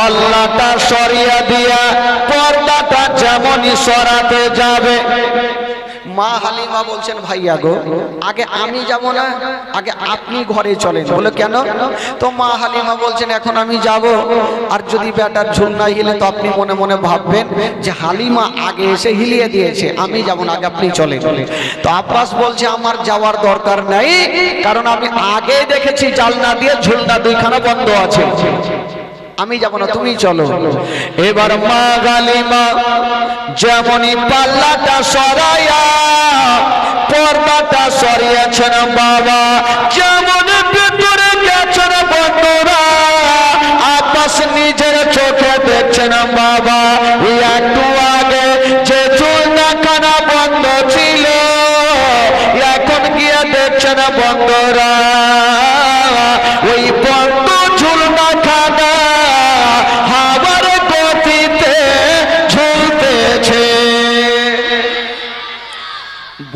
পাল্লাটা সরিয়ে দিয়া পর্দাটা যেমনই সরাতে যাবে, মা হালিমা বলছেন ভাইয়া গো আগে আমি যাব না, আগে আপনি ঘরে চলেন। বলে কেন? তো মা হালিমা বলছেন এখন আমি যাব, আর যদি বেটার ঝুল না হিলে তো আপনি মনে মনে ভাববেন যে হালিমা আগে এসে হিলিয়ে দিয়েছে, আমি যাব না, আগে আপনি চলেন। তো আব্বাস বলছে আমার যাওয়ার দরকার নাই, কারণ আমি আগে দেখেছি জালনা দিয়ে ঝুলনা দুইখানা বন্ধ আছে, আমি যাব না, তুমি চলো। এবার মা হালিমা যেমনই পাল্লাটা সরাইয়া পর্দাটা সরিয়েছেন বাবা, যেমন ভেতরে গেছেন বন্ধুরা, আব্বাস নিজের চোখে দেখছেন বাবা একটু আগে যে ঝুলনাখানা বন্ধ ছিল এখন গিয়ে দেখছেন বন্ধুরা ওই বন্ধ ঝুলনাখানা হাওয়ার গতিতে ঝুলতেছে।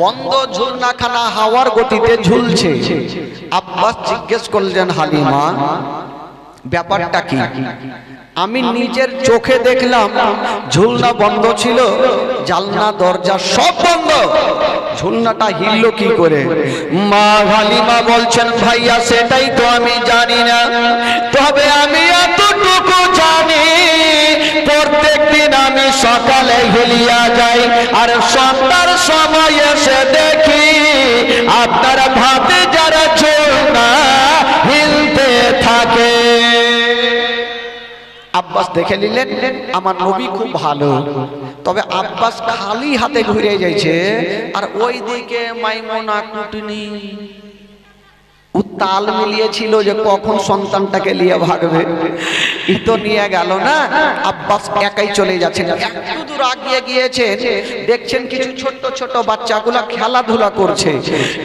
বন্ধ ঝুলনাখানা হাওয়ার গতিতে ঝুলছে। আব্বাস জিজ্ঞেস করলেন হালিমা ব্যাপারটা কি? আমি নিজের চোখে দেখলাম ঝুলনা বন্ধ ছিল, জানলা দরজা সব বন্ধ, ঝুলনাটা হিললো কি করে? মা হালিমা বলছেন ভাইয়া সেটাই তো আমি জানি না, তবে আমি এতটুকু জানি প্রত্যেকদিন আমি সকালে হিলিয়া যাই আর সন্ধ্যার সময় এসে দেখি আপনার ভাতে যারা ঝুলনা হিলতে থাকে। আব্বাস দেখে নিলেন আমার নবী খুব ভালো, তবে আব্বাস খালি হাতে ঘুরে যাইছে আর ওই দিকে মাইমুনা কুটনি তাল মিলিয়েছিল যে কখন সন্তানটাকে নিয়ে ভাগবে, ই তো নিয়ে গেল না। আব্বাস একাই চলে যাচ্ছেন, একটু দূর আগিয়ে গিয়েছেন, দেখছেন কিছু ছোট ছোট বাচ্চাগুলা খেলাধুলা করছে,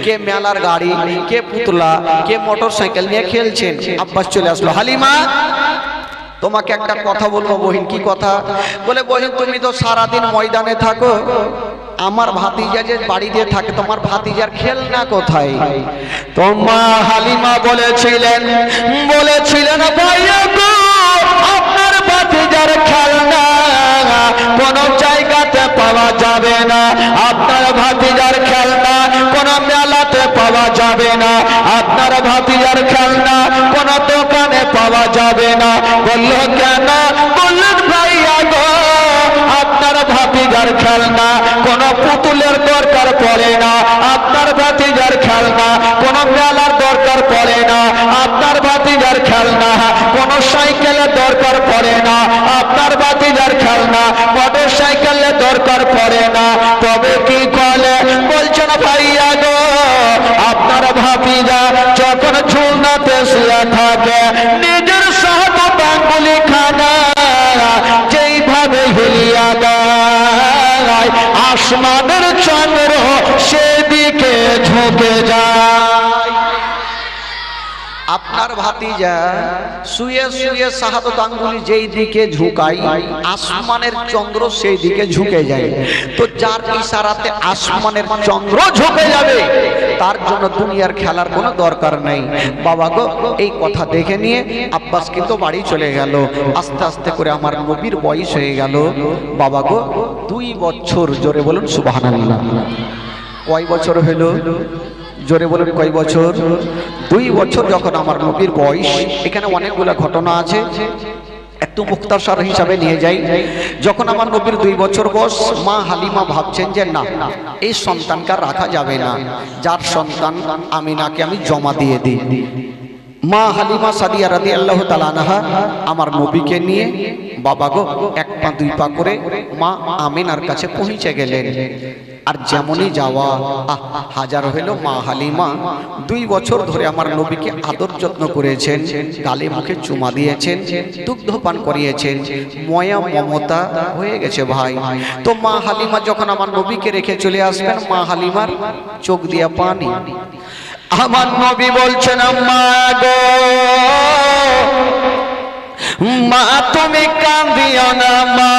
কে মেলার গাড়ি, কে পুতলা, কে মোটর সাইকেল নিয়ে খেলছেন। আব্বাস চলে আসলো, হালিমা তোমাকে একটা কথা বলবো। বহিন কি কথা? বলে বহিন তুমি তো সারাদিন ময়দানে থাকো, আমার ভাতিজা যে বাড়িতে থাকে তোমার ভাতিজার খেলনা কোথায়? তোমা হালিমা বলেছিলেন ভাইয়া গো আপনার ভাতিজার খেলনা কোন জায়গাতে পাওয়া যাবে না, আপনার ভাতিজার খেলনা কোন মেলাতে পাওয়া যাবে না, আপনার ভাতিজার খেলনা কোন দোকানে পাওয়া যাবে না। বলল কেন? বললেন ভাইয়া গো আপনার ভাতিজার খেলনা কোন পুতুলের দরকার পড়ে না, আপনার ভাতিজার খেলনা কোন মেলার দরকার পড়ে না, আপনার ভাতিজার খেলনা কোন সাইকেলের দরকার পড়ে না, আপনার ভাতিজার খেলনা মোটর সাইকেলের দরকার পড়ে না। তবে কি করে? বলছেন ভাইয়া গো আপনার ভাতিজা যখন ঝুলনাতে শুয়ে থাকে নিজের সাহায্য আঙ্গুলি খানা যেইভাবে হিলিয়া দেয় আসমানের চন্দ্র সেদিকে ঝুঁকে যায়। আপনার ভাতিজা শুয়ে শুয়ে শাহাদত আঙ্গুলি যেই দিকে ঝুঁকায় আসমানের চন্দ্র সেই দিকে ঝুঁকে যায়। তো যার ইশারাতে আসমানের চন্দ্র ঝুঁকে যাবে তার জন্য দুনিয়ার খেলার কোনো দরকার নেই। বাবা গো এই কথা দেখে নিয়ে আব্বাস কিন্তু বাড়ি চলে গেল। আস্তে আস্তে করে আমার নবীর বয়স হয়ে গেল বাবা গো 2 বছর। জোরে বলুন সুবহানাল্লাহ। কয় বছর হলো? জোরে বলুন কয় বছর? 2 বছর যখন আমার নবীর বয়স। এখানে অনেকগুলো ঘটনা আছে, একটু মুখতাসার হিসাবে নিয়ে যাই। যখন আমার নবীর 2 বছর বয়স, মা হালিমা ভাবছেন যে না এই সন্তানকে রাখা যাবে না, যার সন্তান আমিনাকে আমি জমা দিয়ে দিই। মা হালিমা সাদিয়া রাদিয়াল্লাহু তাআলা আনহা আমার নবীকে নিয়ে বাবা গো 1 পা 2 পা করে মা আমিনার কাছে পৌঁছে গেলেন। আর যেমনই যাওয়া হাজার হলো মা হালিমা 2 বছর ধরে আমার নবীকে আদর যত্ন করেছেন, গালে মুখে চুমা দিয়েছেন, দুগ্ধ পান করিয়েছেন, ময়া মমতা হয়ে গেছে ভাই। তো মা হালিমা যখন আমার নবীকে রেখে চলে আসবেন মা হালিমার চোখ দিয়া পানি। আমার নবী বলছেন মা গো মা তুমি কাঁদিও না মা,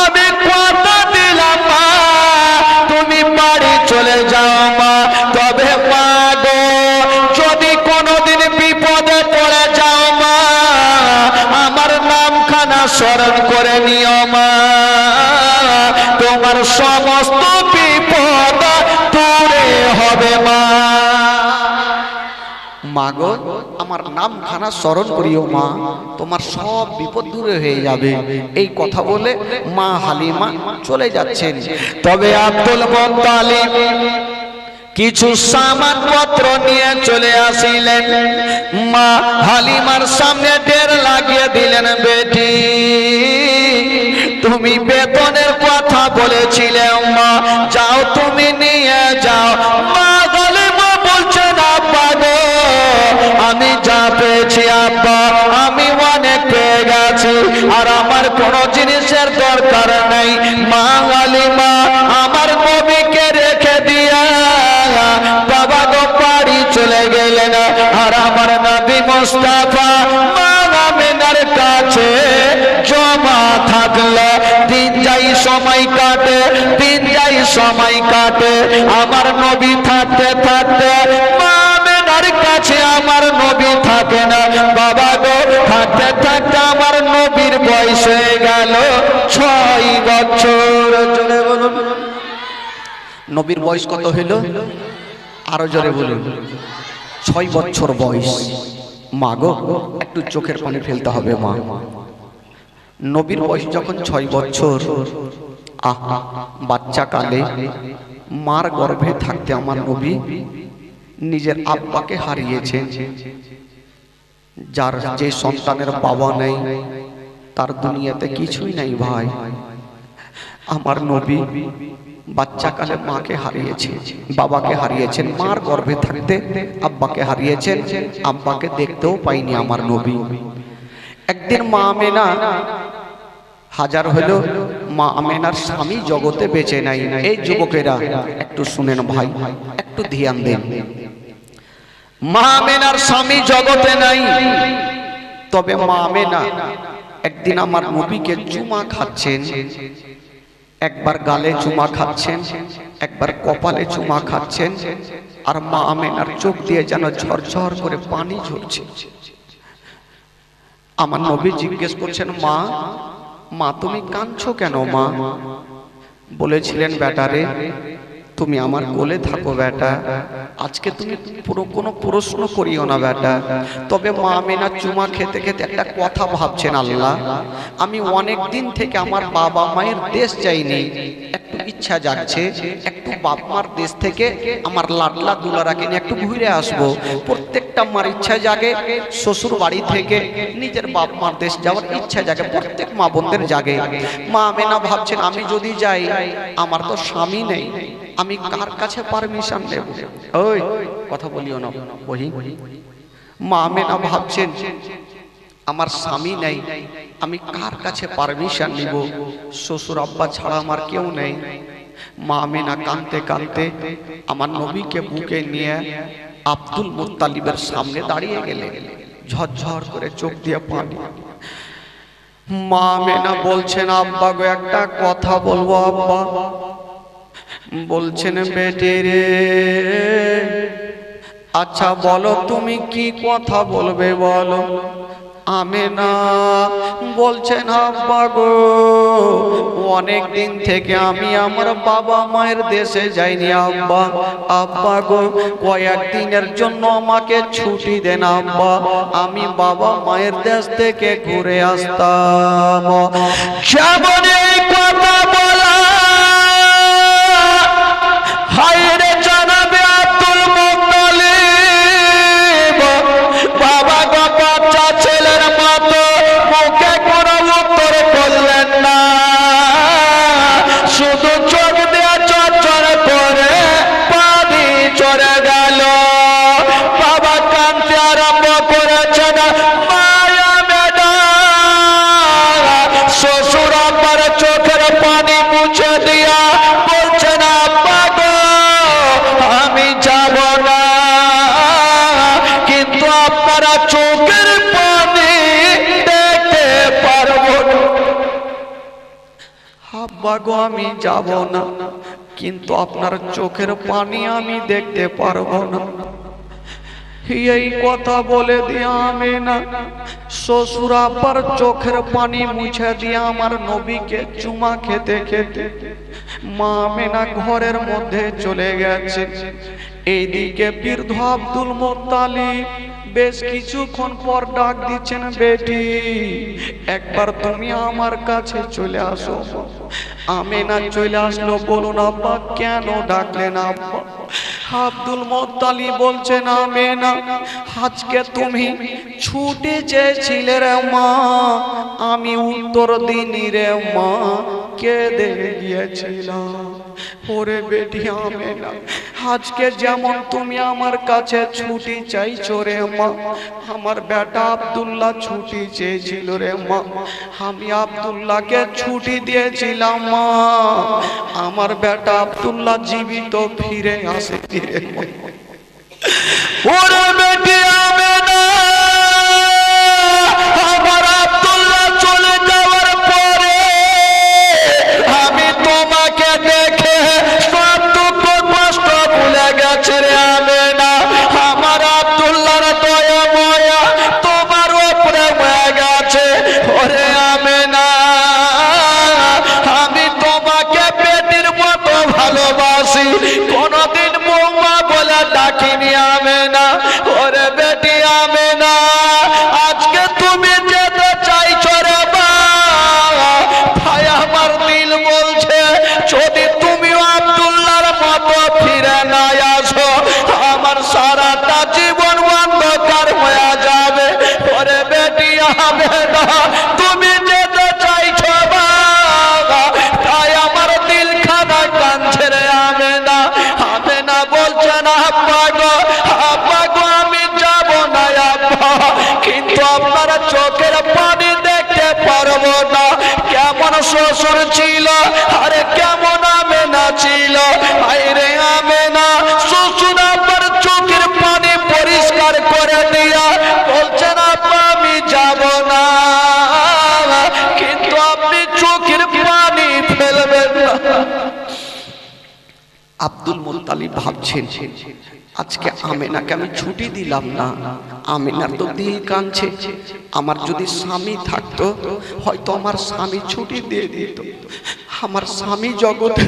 আমি কথা দিলাম মা তুমি বাড়ি চলে যাও মা। তবে মা গো যদি কোনোদিন বিপদে পড়ে যাও মা আমার নামখানা করে নিও মা, তোমার সমস্ত বিপদ দূরে হবে মা। মাগো আমার নামখানা স্মরণ করিও মা, তোমার সব বিপদ দূরে হয়ে যাবে। এই কথা বলে মা হালিমা চলে যাচ্ছেন। তবে আব্দুল মুত্তালিব কিছু সামানপত্র নিয়ে চলে আসিলেন। মা হালিমার সামনে ঢের লাগিয়ে দিলেন, বেটি তুমি বেতনের কথা বলেছিলে মা, যাও তুমি নিয়ে যাও। মা হালিমা বলছেন, আব্বা গো আমি যা পেয়েছি আব্বা আমি অনেক পেয়ে গেছি, আর আমার কোনো জিনিসের দরকার নাই। মা হালিমা আমার নবীকে রেখে দিয়া বাবা গো বাড়ি চলে গেলেন। আর আমার নবী মুস্তাফা মা আমিনার কাছে জমা থাকলো। দিন যাই সময় কাটে, দিন যাই সময় কাটে, আমার নবী থাকতে থাকতে মা আমিনার কাছে আমার নবী থাকে না। বাবা গো থাকতে থাকতে আমার নবীর বয়স হয়ে গেল 6 বছর। জোরে বলুন নবীর বয়স কত হইল? আরো জোরে বলুন। 6 বছর বয়স। মা গো একটু চোখের পানি ফেলতে হবে মা। নবীর বয়স যখন 6 বছর, আহা বাচ্চা কালে মার গর্ভে থাকতে আমার নবী নিজের আব্বাকে হারিয়েছেন। যার যে সন্তানের বাবা নেই তার দুনিয়াতে কিছুই নাই ভাই। আমার নবী বাচ্চাকালে মাকে হারিয়েছেন, বাবাকে হারিয়েছেন, মার গর্ভে থাকতে আব্বাকে হারিয়েছেন, আব্বাকে দেখতেও পাইনি আমার নবী। একদিন মা আমেনা হাজার হলো, মা আমেনার স্বামী জগতে বেঁচে নাই। এই যুবকেরা একটু শুনেন ভাই, একটু ধ্যান দেন। মা আমেনার স্বামী জগতে নাই, তবে মা আমেনা একদিন আমার নবীকে চুমা খাচ্ছেন। একবার গালে চুমা খাচ্ছেন, একবার কপালে চুমা খাচ্ছেন, আর মা আমেনার চোখ দিয়ে যেন ঝরঝর করে পানি ঝরছে। আমার নবী জিজ্ঞেস করছেন, মা মা তুমি কাঁদছো কেন মা? বলেছিলেন, বেটারে তুমি আমার কোলে থাকো বেটা, আজকে তুমি পুরো কোনো প্রশ্ন করিও না বেটা। তবে মা আমেনা চুমা খেতে খেতে একটা কথা ভাবছেন, আল্লাহ আমি অনেক দিন থেকে আমার বাবা মায়ের দেশ যাইনি, একটু ইচ্ছা যাচ্ছে একটু বাপ মার দেশ থেকে আমার লাডলা দুলারাকে নিয়ে একটু ঘুরে আসবো। প্রত্যেকটা মার ইচ্ছা জাগে শ্বশুর বাড়ি থেকে নিজের বাপ মার দেশ যাওয়ার ইচ্ছা জাগে, প্রত্যেক মা বোনদের জাগে। মা আমেনা ভাবছেন, আমি যদি যাই আমার তো স্বামী নেই, আমি কার কাছে পারমিশন নেব? ওই কথা বলিও না বহি। মা আমেনা ভাবছেন, আমার স্বামী নেই, আমি কার কাছে পারমিশন নিব? শ্বশুর আব্বা ছাড়া আমার কেউ নেই। মা আমেনা কাঁদতে কাঁদতে আমার নবীকে বুকে নিয়ে আব্দুল মুত্তালিবের সামনে দাঁড়িয়ে গেলেন, ঝরঝর করে চোখ দিয়ে পানি। মা আমেনা বলছেন, আব্বা গো একটা কথা বলবো আব্বা। বলছেন, বেটে রে আচ্ছা বলো তুমি কি কথা বলবে বলো। আমেনা বলছেন, আব্বা গো অনেক দিন থেকে আমি আমার বাবা মায়ের দেশে যাইনি আব্বা। আব্বা গো কয়েকদিনের জন্য আমাকে ছুটি দেন আব্বা, আমি বাবা মায়ের দেশ থেকে ঘুরে আসতাম। কেমন এই কথা বলা হায়রে জানাবে আব্দুল মুত্তালিব। বাবা গো বাচ্চা ছেলের মতো মুখে কোনো উত্তর করলেন না, শুধু চোখ দিয়ে চরচর করে পানি চড়ে গেল। বাবা কাঁদতে আরম্ভ করেছেন। মায়া মেডা শ্বশুর আব্বার চোখের পানি মুছে দিয়া বলছেন, আব্বা গো আমি যাব না, কিন্তু আপনারা চোখের পানি দেখতে পারবো না। আব্বা গো আমি যাব না, কিন্তু আপনার চোখের পানি আমি দেখতে পারবো না। এই কথা বলে দিয়ে আমেনা শ্বশুর আব্বার চোখের পানি মুছে দিয়ে আমার নবীকে চুমা খেতে খেতে মা আমেনা ঘরের মধ্যে চলে গেছে। এইদিকে বৃদ্ধ আব্দুল মুত্তালিব বেশ কিছুক্ষণ পর ডাক দিচ্ছেন, বেটি একবার তুমি আমার কাছে চলে আসো। আমেনা চলে আসলো। বলুন আব্বা কেন ডাকলেন আব্বা? আব্দুল মুত্তালিব বলছেন, আমেনা আজকে তুমি ছুটি চেয়েছিলে রে মা, আমি উত্তর দিনি রে মা, কেঁদে গিয়েছিলাম। ওরে বেটি আমেনা আজকে যেমন তুমি আমার কাছে ছুটি চাইছো রে মা, আমার বেটা আব্দুল্লাহ ছুটি চেয়েছিল রে মা, আমি আব্দুল্লাহকে ছুটি দিয়েছিলাম মা, আমার বেটা আব্দুল্লাহ জীবিত ফিরে আসে রে মা। ওরে বেটি আমেনা আমার আব্দুল্লাহ চলে যাওয়ার পরে আমি তোমাকে দেখে সব দুঃখ কষ্ট ভুলে গেছে রে আমেনা। আমার আব্দুল্লাহর দয়া মায়া তোমার উপরে হয়ে গেছে। ওরে আমেনা আমি তোমাকে বেটির মতো ভালোবাসি, কোনদিন বৌমা বলে ডাকিনি আমেনা। ওরে বেটি আমেনা আজকে তুমি যেতে চাইছো রে বাবা, ভাই আমার দিল বলছে যদি তুমিও আব্দুল্লাহর মতো ফিরে না আসো আমার সারাটা জীবন অন্ধকার হয়ে যাবে। ওরে বেটি আমেনা তুমি যেতে চাইছো বাবা, তাই আমার দিল খানা কাঁদছে রে আমেনা। আমেনা বলছেন আব্বা গো, আব্বা গো আমি যাব না আব্বা, কিন্তু আপনার চোখের পানি দেখতে পারবো না। কেমন শ্বশুর ছিল আরে কেমন আমেনা ছিল, আরে আমেনা শ্বশুর আব্বার চোখের পানি পরিষ্কার করে দিয়া বলছেন আব্বা আমি যাব না, কিন্তু আপনি চোখের পানি ফেলবেন না। আব্দুল মুত্তালিব ভাবছেন আজকে আমেনাকে আমি ছুটি দিলাম না, আমেনার তো দিল কাঁদছে, আমার যদি স্বামী থাকতো হয়তো আমার স্বামী ছুটি দিয়ে দিত। আমার স্বামী জগতে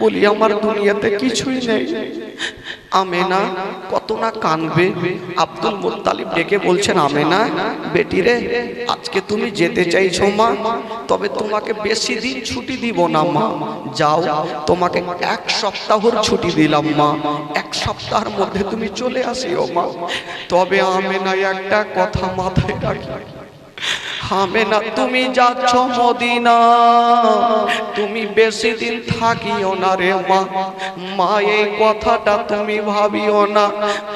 বলি আমার দুনিয়াতে কিছুই নেই। আমেনা কত না কাঁদবে। আব্দুল মুত্তালিব ডেকে বলছেন, আমেনা বেটি রে আজকে তুমি যেতে চাইছো মা, তবে তোমাকে বেশি দিন ছুটি দিব না মা, যাও তোমাকে 1 সপ্তাহর ছুটি দিলাম মা, 1 সপ্তাহের মধ্যে তুমি চলে আসিও মা। তবে আমেনা একটা কথা মাথায় রাখি, আমেনা তুমি যাচ্ছ মদিনা, তুমি বেশি দিন থাকিও না রে মা। মা এই কথাটা তুমি ভাবিও না,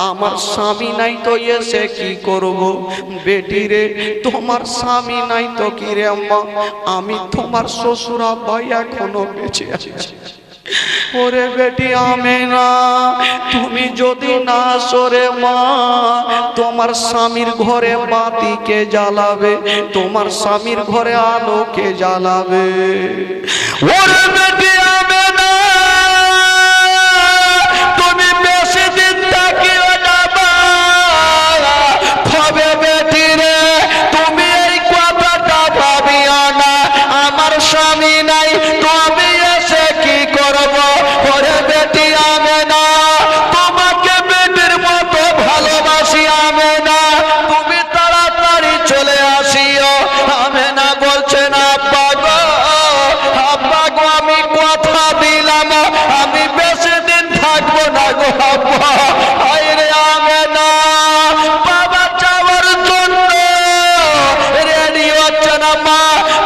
আমার স্বামী নাই তো এসে কি করব। বেটি রে তোমার স্বামী নাই তো কি রে মা, আমি তোমার শ্বশুর ভাই এখনো বেঁচে আছি। ওরে বেটি আমেনা তুমি যদি না সরে মা, তোমার স্বামীর ঘরে বাতিকে জ্বালাবে, তোমার স্বামীর ঘরে আলোকে জ্বালাবে। ওরে বেটি আমেনা তুমি বেশি দিন থাকিও না মা, তবে বেটি রে তুমি এই কথাটা ভাবিও না, আমার স্বামী নাই তুমি এসে কি করব। ওরে বেটি আমেনা তোমাকে বেটির মতো ভালোবাসি আমেনা, তুমি তাড়াতাড়ি চলে আসিও। আমেনা বলছেন আব্বা গো, আব্বা গো আমি কথা দিলাম আমি বেশি দিন থাকবো না গো আব্বা। আরে আমেনা বাবা যাওয়ার জন্য রেডি হচ্ছে না মা,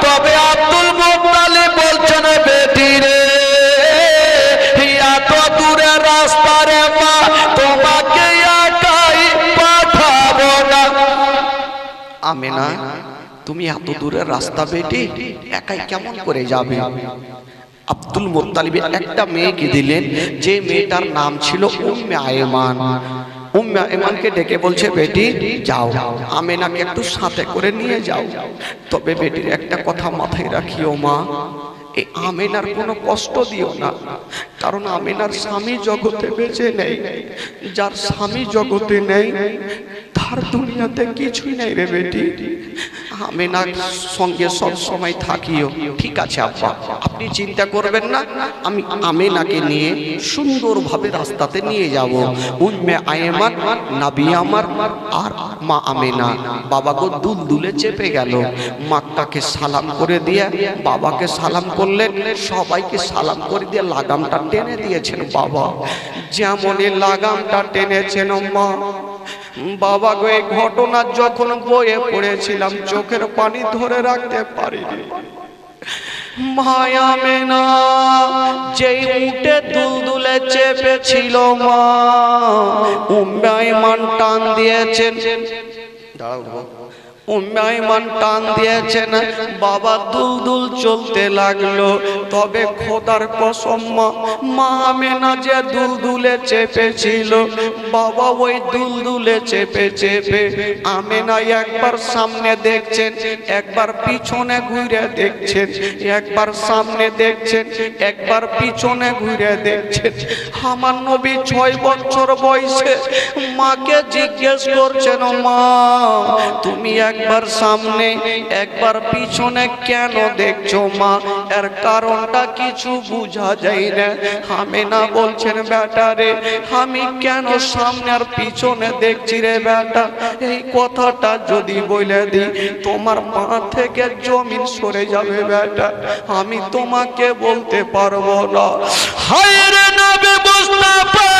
তবে আব্দুল মুত্তালিব বলছেন বেটি রে এত দূরের রাস্তা রে মা, তোমাকে একাই পাঠাবো না। আমেনা তুমি এত দূরের রাস্তা বেটি একাই কেমন করে যাবে? আব্দুল মুত্তালিবের একটা মেয়েকে দিলেন, যে মেয়েটার নাম ছিল উম্মে আয়মান। উম্মে আয়মানকে ডেকে বলছে বেটি যাও আমেনাকে একটু সাথে করে নিয়ে যাও, তবে বেটির একটা কথা মাথায় রাখিও মা, এই আমেনার কোনো কষ্ট দিও না, কারণ আমেনার স্বামী জগতে বেঁচে নেই। যার স্বামী জগতে নেই তার দুনিয়াতে কিছুই নেই রে বেটি। আমেনার সঙ্গে সব সময় থাকিও, ঠিক আছে আব্বা, আপনি চিন্তা করবেন না। আমি আমেনাকে নিয়ে সুন্দরভাবে রাস্তাতে নিয়ে যাব। উম্মে আয়েমান নবী আমার আর মা আমেনা বাবাকে দুলদুলে চেপে গেল। মাক্কাকে সালাম করে দিয়ে বাবাকে সালাম করলেন, সবাইকে সালাম করে দিয়ে লাগামটা টেনে দিয়েছেন বাবা। যেমনই লাগামটা টেনেছেন মা, বাবা গো এই ঘটনা যখন বয়ে পড়েছিলাম চোখের পানি ধরে রাখতে পারিনি। মায়া মেনা যেই উঠে দুলদুলে চেপেছিল মা, উম্মে আইমান টান দিয়েছেন, দাঁড়াও, উম্মে আইমান টান দিয়েছেন, বাবা দুলদুল চলতে লাগলো। তবে খোদার কসম মা আমেনা যে দুলদুলে চেপেছিল, বাবা ওই দুলদুলে চেপে চেপে আমেনা একবার সামনে দেখছেন, একবার পিছনে ঘুরে দেখছেন, একবার সামনে দেখছেন, একবার পিছনে ঘুরে দেখছেন। আমার নবী 6 বছর বয়সে মাকে জিজ্ঞেস করছেন, মা তুমি একবার সামনে একবার পিছনে কেন দেখছো মা? এর কারণটা কিছু বোঝা যায় না। আমেনা বলছেন, বেটা রে আমি কেন সামনে আর পিছনে দেখছি রে বেটা, এই কথাটা যদি বলে দিই তোমার মা থেকে জমিন সরে যাবে বেটা, আমি তোমাকে বলতে পারবো না। হায় রে নবী মুস্তাফা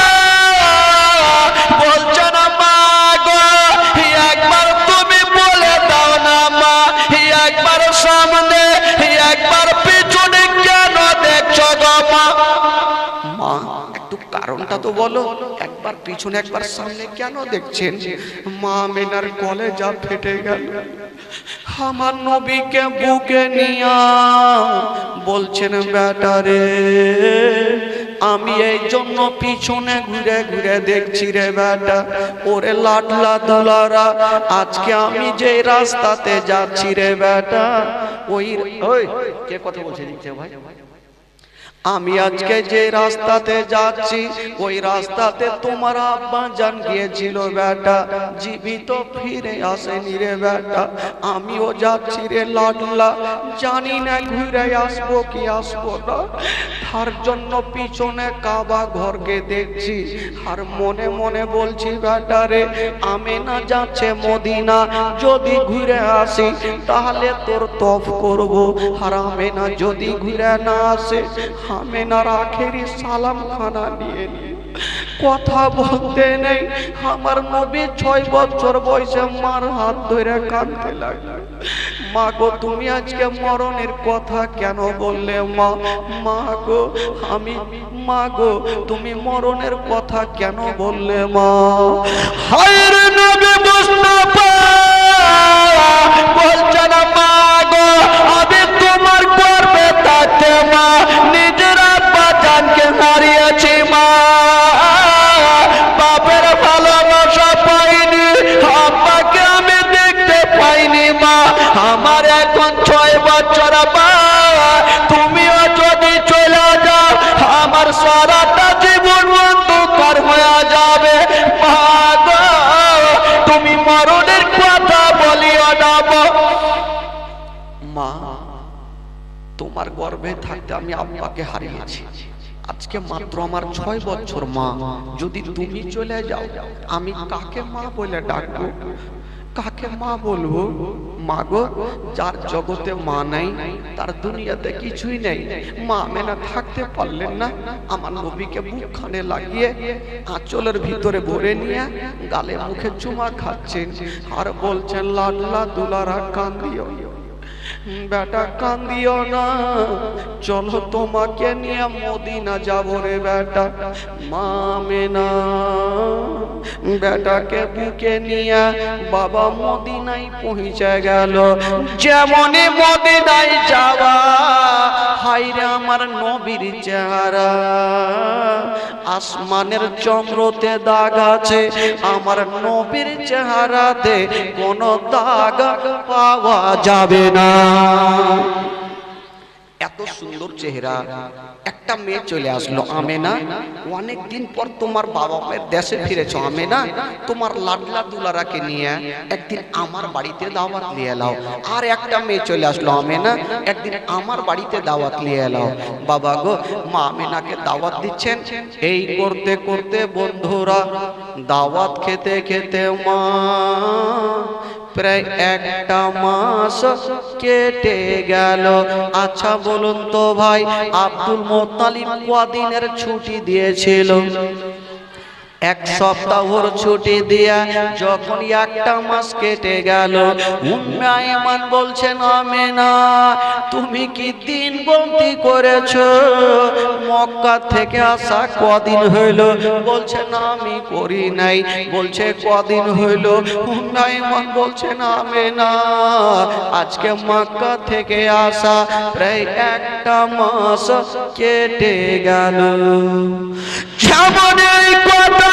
বলছেন, মা গো একবার তুমি বলে দাও না মা, একবার সামনে একবার পিছনে কেন দেখছো গো মা? মা একটু কারণটা তো বলো, একবার পিছনে একবার সামনে কেন দেখছেন? মা আমেনার কলেজা ফেটে গেল। আমার নবীকে বুকে নিয়া বলছেন, বেটা রে আমি এই জন্য পিছনে ঘুরে ঘুরে দেখছি রে বেটা, ওরে লাডলা দুলারা আজকে আমি যে রাস্তাতে যাচ্ছি রে বেটা, ওই কে কথা বলছে দেখছে ভাই, আমি আজকে যে রাস্তাতে যাচ্ছি ওই রাস্তাতে তোমার আব্বা জান গিয়েছিল বেটা, জীবিত ফিরে আসেনি রে বেটা, আমিও যাচ্ছি রে লাডলা, জানি না ঘুরে আসবো কি আসবো না। তার জন্য পিছনে কাবা ঘরকে দেখছি আর মনে মনে বলছি, বেটা রে আমেনা যাচ্ছে মদিনা, যদি ঘুরে আসি তাহলে তোর তফ করব, আর আমেনা যদি ঘুরে না আসে আমেনার আখেরি সালাম খানা নিয়ে কথা বলতে নেই। আমার নবী 6 বছর বয়সে মার হাত ধরে কাঁদতে লাগলো, মা গো তুমি আজকে মরণের কথা কেন বললে মা? মা গো আমি, মা গো তুমি মরণের কথা কেন বললে মা? হায় রে নবী মুস্তাফা বলছেন, মা গো আমি তোমার গর্ভে থাকতে মা নিজের আব্বা জানকে হারিয়েছি মা, বাপের ভালোবাসা পাইনি, আব্বাকে আমি দেখতে পাইনি মা, আমার এখন 6 বছর মা, তুমিও যদি চলে যাও আমার সারাটা জীবন অন্ধকার হয়ে যাবে মা গো, তুমি মরণের কথা বলিও না মা। তোমার গর্ভে থাকতে আমি আব্বাকে হারিয়েছি, আজকে মাত্র আমার 6 বছর মা, যদি তুমি চলে যাও আমি কাকে মা বলে ডাকবো, কাকে মা বলবো? মা গো যার জগতে মা নাই তার দুনিয়াতে কিছুই নেই। মা আমেনা থাকতে পারলেন না, আমার নবীকে মুখখানে লাগিয়ে আঁচলের ভিতরে ভরে নিয়ে গালে মুখে চুমা খাচ্ছেন আর বলছেন, লাডলা দুলারা কান্দিও বেটা কান্দিও না, চলো তোমাকে নিয়ে মদিনা যাবো রে বেটা। মা আমেনা বেটাকে বুকে নিয়ে বাবা মদিনায় পৌঁছে গেল। যেমনই মদিনায় যাওয়া, হায়রে আমার নবীর চেহারা, আসমানের চন্দ্রতে দাগ আছে, আমার নবীর চেহারাতে কোনো দাগ পাওয়া যাবে না। এত সুন্দর চেহারা। একটা মেয়ে চলে আসলো, আমেনা অনেকদিন পর তোমার বাবা মায়ের দেশে ফিরেছো আমেনা, তোমার লাডলা দুলারাকে নিয়ে একদিন আমার বাড়িতে দাওয়াত নিয়ে এলাও। আর একটা মেয়ে চলে আসলো, আমেনা একদিন আমার বাড়িতে দাওয়াত নিয়ে এলাও। বাবা গো, মা আমেনাকে দাওয়াত দিচ্ছেন। এই করতে করতে বন্ধুরা দাওয়াত খেতে খেতে মা প্রায় একটা মাস কেটে গেল। আচ্ছা বলুন তো ভাই, আব্দুল মুত্তালিব কদিনের ছুটি দিয়েছিল? এক সপ্তাহর ছুটি দিয়া যখন একটা মাস কেটে গেল, উম্মে আইমান বলছেন আমেনা তুমি কি দিন গন্তি করেছো? মক্কা থেকে আসা কদিন হইল? বলছে না আমি করি নাই। বলছে কদিন হইল? উম্মে আইমান বলছেন আমেনা আজকে মক্কা থেকে আসা প্রায় একটা মাস কেটে গেল। যেমন এই কথা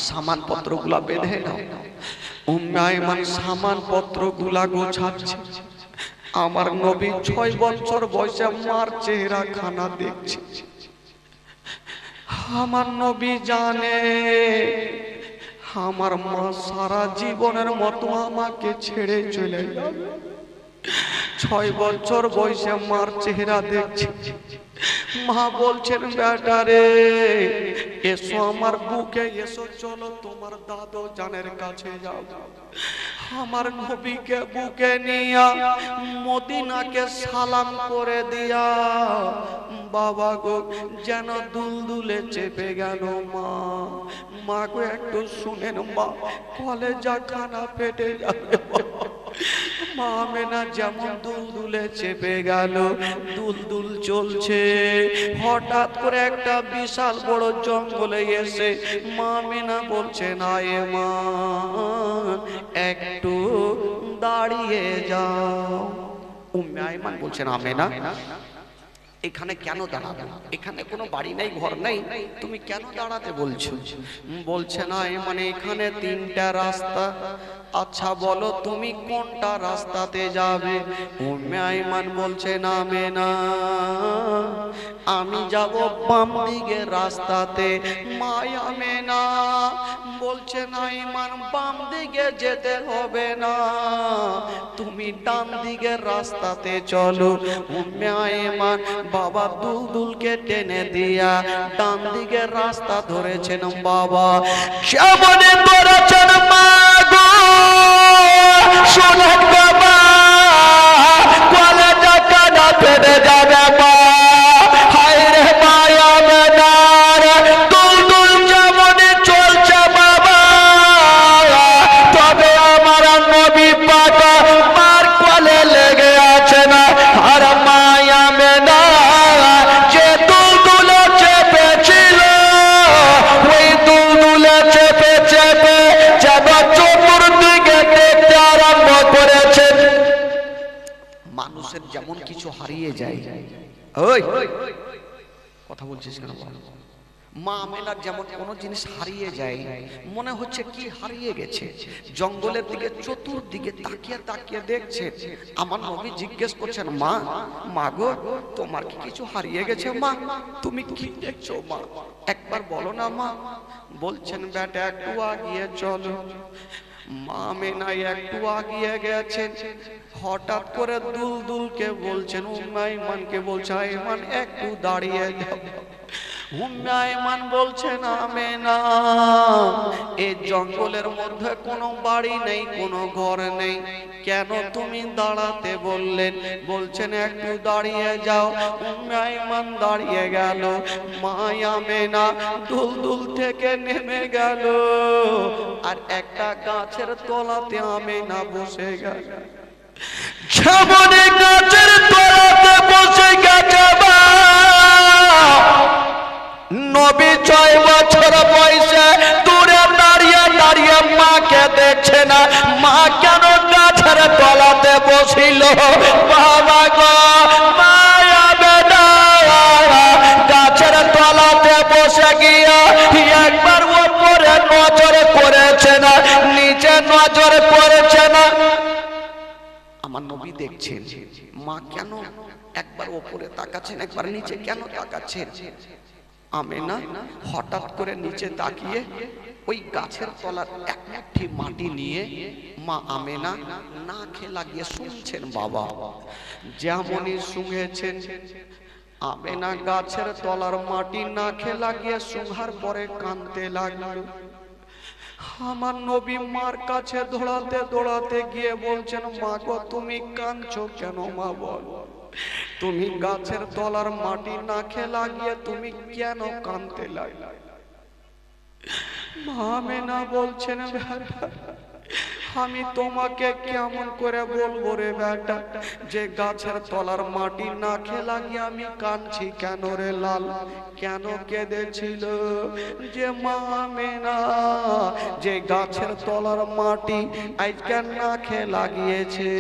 সামান পত্রগুলা বেঁধে নাও। উম্মে আইমান সামান পত্রগুলা গোছাচ্ছে। আমার নবী 6 বছর বয়সে মার চেহারা খানা দেখছে। আমার নবী জানে আমার মা সারা জীবনের মতো আমাকে ছেড়ে চলে যাবে। 6 বছর বয়সে মার চেহারা দেখছে। মা বলছেন বেটা রে এসো আমার বুকে এসো, চলো তোমার দাদু জানের কাছে যাও। আমার নবীকে বুকে নিয়া মদিনাকে সালাম করে দিয়া বাবা গো যেন দুলদুলে চেপে গেল। মা মা গো একটু শুনেন মা, কলেজা খানা পেটে যাবে। মা আমেনা যেমন দুলদুলে চেপে গেল, দুলদুল চলছে। হঠাৎ করে একটা বিশাল বড় জঙ্গলে এসে মা আমেনা বলছেন আয়ে মা একটু দাঁড়িয়ে যাও। উম্মে আইমান বলছেন আমেনা এখানে কেন দাঁড়াবে? এখানে কোনো বাড়ি নাই, ঘর নাই, তুমি কেন দাঁড়াতে বলছো? বলছে না মানে এখানে 3টা রাস্তা। আচ্ছা বলো তুমি কোনটা রাস্তাতে যাবে? উম্মে আইমান বলছে না আমেনা আমি যাব বাম দিকের রাস্তাতে। মা আমেনা বলছে না আইমান বাম দিকে যেতে হবে না, তুমি ডান দিকের রাস্তাতে চলো। উম্মে আইমান বাবা দুলদুলকে টেনে দিয়া ডান দিকের রাস্তা ধরেছেন। বাবা কেমনে ধরেছেন মা গো শোনেন বাবা, কলেজা কানা পেটে যাবে মা। হায় রে মায়া বেদার দুলদুল যেমন চলছে বাবা, তবে আমার নবী পাক মার কোলে লেগে আছে না। আর মায়া বেদা যে দুলদুলে চেপেছিল ওই দুলদুলে চেপে চেপে যেন চতুর্দিকে দেখতে আরম্ভ করেছে। মানুষের যেমন কিছু হারিয়ে যায়, ওই কথা বলছিস কেন? মা আমেনার যেমন কোনো জিনিস হারিয়ে যায়, মনে হচ্ছে কি হারিয়ে গেছে। জঙ্গলের দিকে চতুর্দিকে তাকিয়ে তাকিয়ে দেখছে। আমার নবী জিজ্ঞেস করছেন মা মা গো তোমার কি কিছু হারিয়ে গেছে মা? তুমি কি দেখছো মা? একবার বলো না মা। বলছেন বেটা একটু আগিয়ে চলো। মা আমেনা একটু আগিয়ে গেছেন। হঠাৎ করে দুলদুলকে বলছেন উম্মে আইমানকে বলছে আইমান একটু দাঁড়িয়ে যাও। উম্মে আয়মান বলছেন আমেনা, এই জঙ্গলের মধ্যে কোনো বাড়ি নেই, কোনো ঘর নেই, কেন তুমি দাঁড়াতে বললেন? বলছেন একটু দাঁড়িয়ে যাও। উম্মে আয়মান দাঁড়িয়ে গেল। মা আমেনা দুলদুল থেকে নেমে গেল আর একটা গাছের তলাতে আমেনা বসে গেল। যেমনই গাছের তলাতে বসে গেছে নবী 6 বছর বয়সে দূরে দাঁড়িয়ে দাঁড়িয়ে মাকে দেখছে না, মা কেন গাছের তলাতে বসিল? বাবা গো, মা আমেনা গাছের তলাতে বসে গিয়া একবার উপরে নজর করেছে না, নিচে নজর করেছে না। আমার নবী দেখছেন মা কেন একবার উপরে তাকাচ্ছেন, একবার নিচে কেন তাকাচ্ছেন। আমেনা হঠাৎ করে নিচে তাকিয়ে ওই গাছের তলার এক মুঠি মাটি নিয়ে মা আমেনা নাকে লাগিয়ে শুনছেন। বাবা যেমনই শুনেছেন আমেনা গাছের তলার মাটি নাকে লাগিয়ে শুনহার পরে কাঁদতে লাগলো। আমার নবী মার কাছে দৌড়াতে দৌড়াতে গিয়ে বলছেন, মা গো তুমি কাঁদছো কেন? মা বল, তুমি গাছের তলার মাটি নাকে লাগিয়ে তুমি কেন কাঁদতে লাগলে? মা আমেনা বলছেন, আমি তোমাকে কেমন করে বলবো রে বেটা, যে গাছের তলার মাটি নাকে লাগিয়ে আমি কাঁদছি কেন রে লাল? কেন কেঁদেছিল? যে মা আমেনা যে গাছের তলার মাটি আজকে নাকে লাগিয়েছে,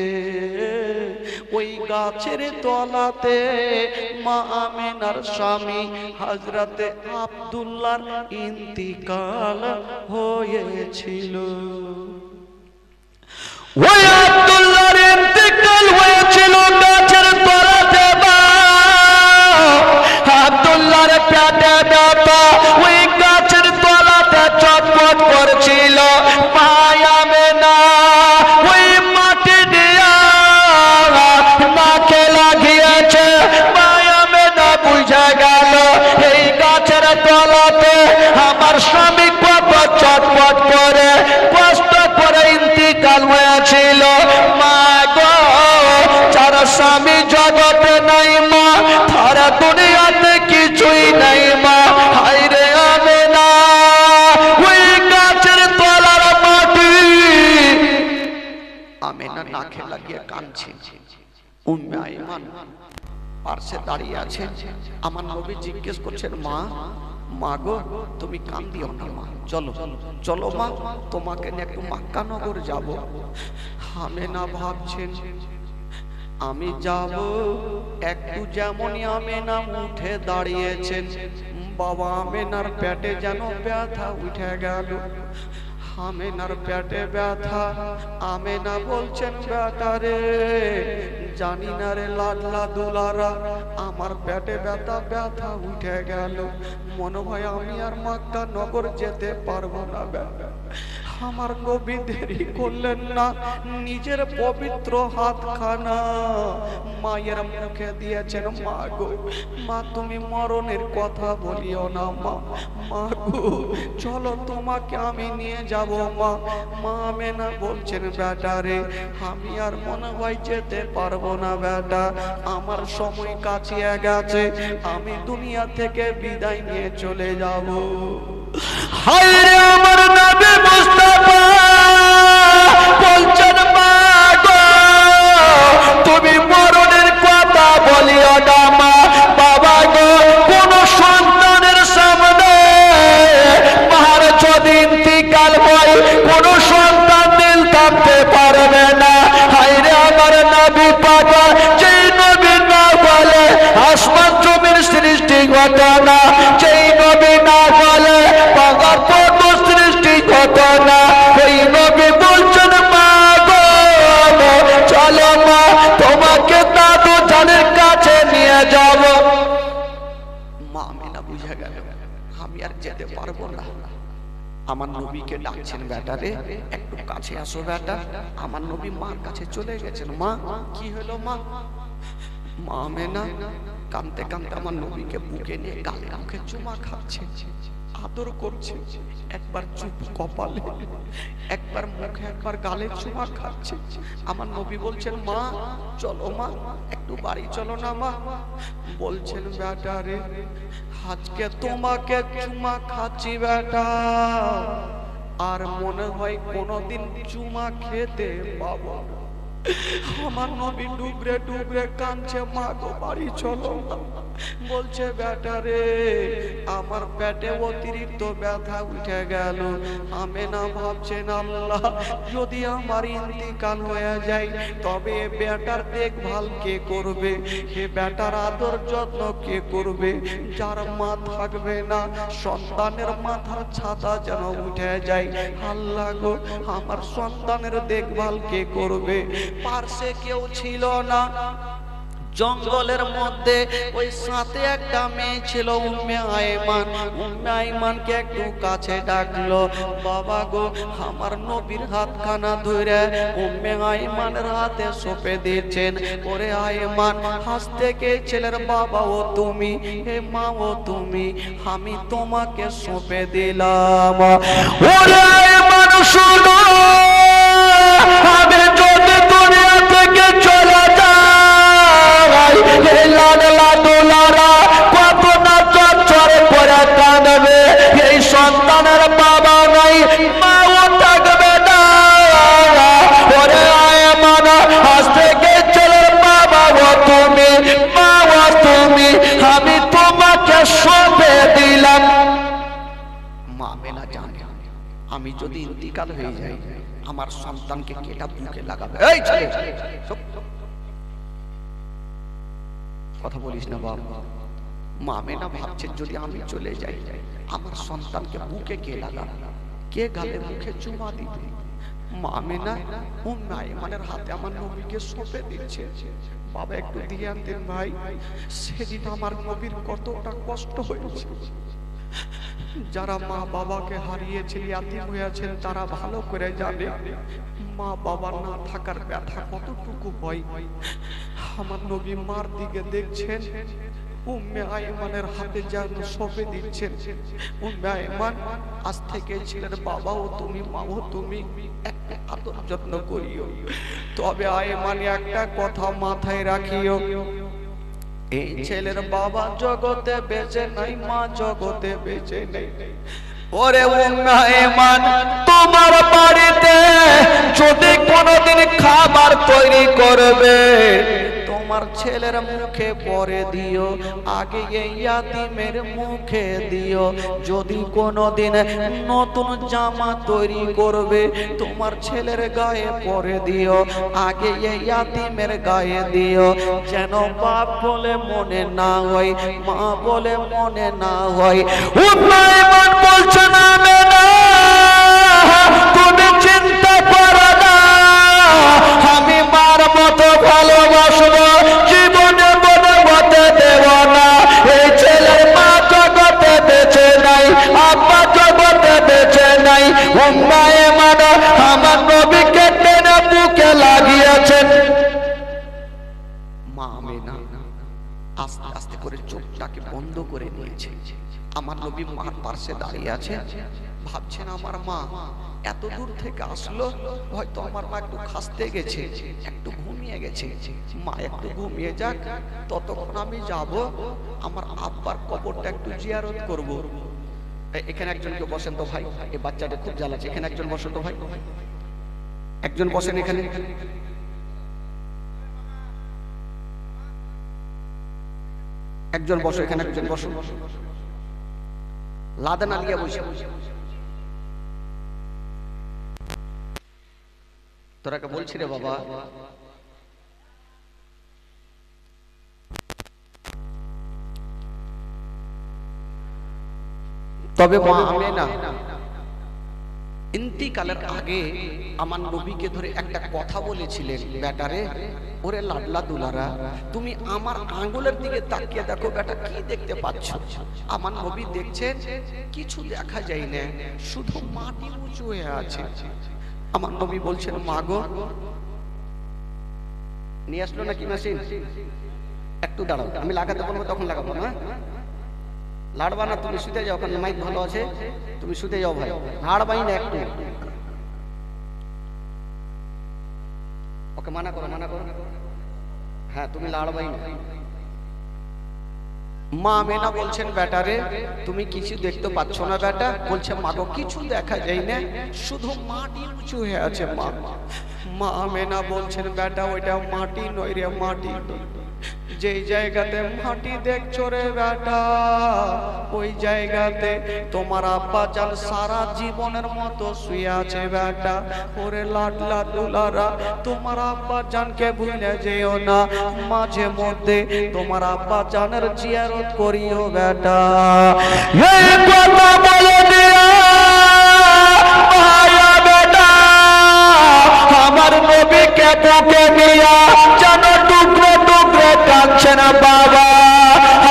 ওই গাছের তলাতে মা আমেনার স্বামী হযরতে আব্দুল্লাহর ইন্তিকাল হয়েছিল। ওই আব্দুল্লাহর ইন্তিকাল হয়েছিল গাছের তলাতে। আব্দুল্লাহর পেটে ব্যথা ওই গাছের তলাতে চটপট করছিল। মা আমেনা ওই মাটি দিয়া নাকে লাগিয়েছে। মা আমেনা বুঝে গেল এই গাছের তলাতে আমার স্বামী কত চটপট করে কষ্ট করে ইন্তিকাল হয়েছিল। মা গো, যার স্বামী জগতে নাই মা, তার দুনিয়াতে কিছুই নাই মা। হায়রে আমেনা ওই গাছের তলার মাটি। আমেনা নাকে লাগিয়ে কাঁদছে। উম্মে আয়মান পাশে দাঁড়িয়ে আছে। আমার নবী জিজ্ঞেস করছেন, মা মা গো তুমি কান্দিও না মা, চলো চলো মা, তোমাকে নিয়ে একটু মক্কা নগর যাব। আমেনা ভাবছেন আমি যাব একটু। যেমনই আমেনা উঠে দাঁড়িয়েছেন বাবা আমেনার পেটে যেন ব্যথা উঠে গেল। আমেনার পেটে ব্যথা। আমেনা বলছেন, বেটা রে জানি না রে লাডলা দুলারা, আমার পেটে ব্যথা ব্যথা উঠে গেল, মনে হয় আমি আর মক্কা নগর যেতে পারবো না। বেটা আমার নবী দেরি করলেন না, নিজের পবিত্র হাতখানা মায়ের মুখে দিয়েছেন। মা গো, মা তুমি মরণের কথা বলিও না মা। মা গো চলো তোমাকে আমি নিয়ে যাব মা। মা আমেনা বলছেন, বেটা রে আমি আর মনে হয় যেতে পারবো না বেটা, আমার সময় কাছে গেছে, আমি দুনিয়া থেকে বিদায় নিয়ে চলে যাব। হায়রে আমার নবী মুস্তাফা বলছেন, মা গো তুমি মরণের কথা বলিও না মা। বাবা গো কোন সন্তানের সামনে মার যদি ইন্তিকাল হয় কোন সন্তান দিল থামতে পারবে না। হায়রে আমার নবী পাগল, যেই নবী না বলে আসমান জমির সৃষ্টি ঘটনা, যেই নবী না বলে পাগল পর্ব সৃষ্টি ঘটনা, ওই নবী বলছেন, মা গো চলো মা তোমাকে দাদু জানের কাছে নিয়ে যাব। মা আমেনা বুঝে গেল আমি আর যেতে পারবো না। আমার নবীকে ডাকছেন, বেটা রে একটু কাছে আসো বেটা। আমার নবী মার কাছে চলে গেছেন। মা কি হলো মা? মা আমেনা কাঁদতে কাঁদতে আমার নবীকে বুকে নিয়ে গালে মুখে চুমা খাচ্ছে, আদর করছে, একবার চুপ কপালে, একবার মুখে, একবার গালে চুমা খাচ্ছে। আমার নবী বলছেন, মা চলো মা, একটু বাড়ি চলো না মা। বলছেন, বেটা রে, আজকে তোমাকে চুমা খাচ্ছি বেটা, আর মনে হয় কোনোদিন চুমা খেতে পাবো না। আমার নবী ডুবরে ডুবরে কাঁদছে, মা গো বাড়ি চলো। বলছে, বেটা রে, আমার পেটে অতিরিক্ত ব্যথা উঠে গেল। আমি না ভাবছেন, আল্লাহ যদি আমার ইন্তিকাল হয়ে যায় তবে বেটার দেখভাল কে করবে, হে বেটার আদর যত্ন কে করবে? যার মা থাকবে না, সন্তানের মাথার ছাতা যেন উঠে যায়। আল্লাহ গো, আমার সন্তানের দেখভাল কে করবে? পার্শ্বে কেউ ছিল না, জঙ্গলের মধ্যে ওই সাথে একটা মেয়ে ছিল, উম্মে আয়মান। উম্মে আয়মানকে একটু কাছে ডাকলো, বাবা গো, আমার নবীর হাতখানা ধরে উম্মে আয়মানের হাতে সঁপে দিয়েছেন। ওরে আয়মান, আজ থেকে ছেলের বাবা ও তুমি, হে মা ও তুমি, আমি তোমাকে সঁপে দিলাম। ওরে আয়মান শোনো, আমি যদি দুনিয়া থেকে চলে যাই, লাডলা দোলারা কত না চচ্চর করে কাঁদবে। এই সন্তানের বাবা নাই, মাও থাকবে না। ওরে আয়মান, আজ থেকে ছেলের বাবা ও তুমি, মা ও তুমি, আমি তোমাকে সঁপে দিলাম। মা মেনা জানে, আমি যদি ইন্তিকাল হয়ে যাই, আমার সন্তানকে কেটা বুকে লাগাবে? এই ছেলে, কথা বলিস না বাবা। মা মেনা ভাবছেন, যদি আমি চলে যাই, আমার সন্তানকে বুকে কে লাগাবে, কে গালে মুখে চুমা দিবে? মা মেনা উম্মে আয়মানের হাতে আমার নবীকে সঁপে দিচ্ছে। বাবা একটু দিয়ে আনতেন ভাই, সেদিন আমার নবীর কতটা কষ্ট হয়েছে। যারা মা বাবাকে হারিয়েছে, ইয়াতীম হয়েছেন, তারা ভালো করে জানে মা বাবা না থাকার ব্যথা কতটুকু হয়। আমার নবী মার দিকে দেখছেন, উম্মে আয়মানের হাতে যেন সঁপে দিচ্ছেন। উম্মে আয়মান, আজ থেকে ছেলের বাবা ও তুমি, মা ও তুমি, একটা আদর যত্ন করিও। তবে আয়মান, একটা কথা মাথায় রাখিও, এই ছেলের বাবা জগতে বেঁচে নাই, মা জগতে বেঁচে নেই। ওরে উম্মে আয়মান, তোমার বাড়িতে যদি কোনোদিন খাবার তৈরি করবে, তোমার ছেলের মুখে পরে দিও, আগে এই ইয়াতীমের মুখে দিও। যদি কোনোদিন নতুন জামা তৈরি করবে, তোমার ছেলের গায়ে পরে দিও, আগে এই ইয়াতীমের গায়ে দিও, যেন বাপ বলে মনে না হয়, মা বলে মনে না হয়। উম্মে আয়মান বলছে, না মেনা, তুমি চিন্তা করো না, আমি মার মতো ভালোবাসবো, জীবনে মনে হতে দেব না। এই ছেলের মা জগতে বেঁচে নাই, আব্বা জগতে বেঁচে নাই। উম্মে আয়মান আমার নবীকে টেনে বুকে লাগিয়েছেন। মা আমেনা আস্তে আস্তে করে চোখটাকে বন্ধ করে নিয়েছে। আমার নবী মার পাশে দাঁড়িয়ে আছে, ভাবছেন আমার মা এত দূর থেকে আসলো, হয়তো আমার মা একটু খাসতে গেছে, একটু ঘুমিয়ে গেছে। মা একটু ঘুমিয়ে যাক, ততক্ষণ আমি যাব আমার আব্বার কবরটা একটু জিয়ারত করব। এখানে একজনকে বসেন তো ভাই, এই বাচ্চাটা খুব জ্বালাচ্ছে। এখানে একজন বসেন তো ভাই, একজন বসেন এখানে। একজন বসো এখানে, একজন বসো, লাদানা নিয়ে বসে। তোরাকে বলছি রে বাবা, তবে মা আমেনা ইন্তিকালের আগে আমার নবীকে ধরে একটা কথা বলেছিলেন, বেটারে, ওরে লাডলা দুলারা, তুমি আমার আঙ্গুলের দিকে তাকিয়ে দেখো বেটা, কি দেখতে পাচ্ছ? আমার নবী দেখছেন কিছু দেখা যায় না, শুধু মাটি উঁচু হয়ে আছে। আমার নবী বলছেন, মা গো, নিয়ে আসলো নাকি মেশিন? একটু দাঁড়াও, আমি লাগাতে বলবো তখন লাগাবো না। লাড়বা না, তুমি শুতে যাও, ওখানে মাইক ভালো আছে, তুমি শুতে যাও ভাই, লাড়বাই না একটু। ওকে মানা করো, মানা করো। হ্যাঁ, তুমি লাড়বাই না। মা আমেনা বলছেন, বেটারে তুমি কিছু দেখতে পাচ্ছ না বেটা? বলছে, মা গো কিছু দেখা যায় না, শুধু মাটি উঁচু হয়ে আছে। মা মা আমেনা বলছেন, বেটা ওইটা মাটি নয় রে, মাটি যেই জায়গাতে মাটি দেখছো রে বেটা, ওই জায়গাতে তোমার আব্বা জান সারা জীবনের মতো শুয়ে আছে বেটা। ওরে লাডলা দুলারা, তোমার আব্বা জানকে ভুলে যেও না, মাঝে মধ্যে তোমার আব্বা জানের জিয়ারত করিও বেটা। এই কথা বলে দিয়া ভাইয়া বেটা আমার নবীকে বুকে নিয়া জানো টুকরো টুকরো কাঁদছেন বাবা,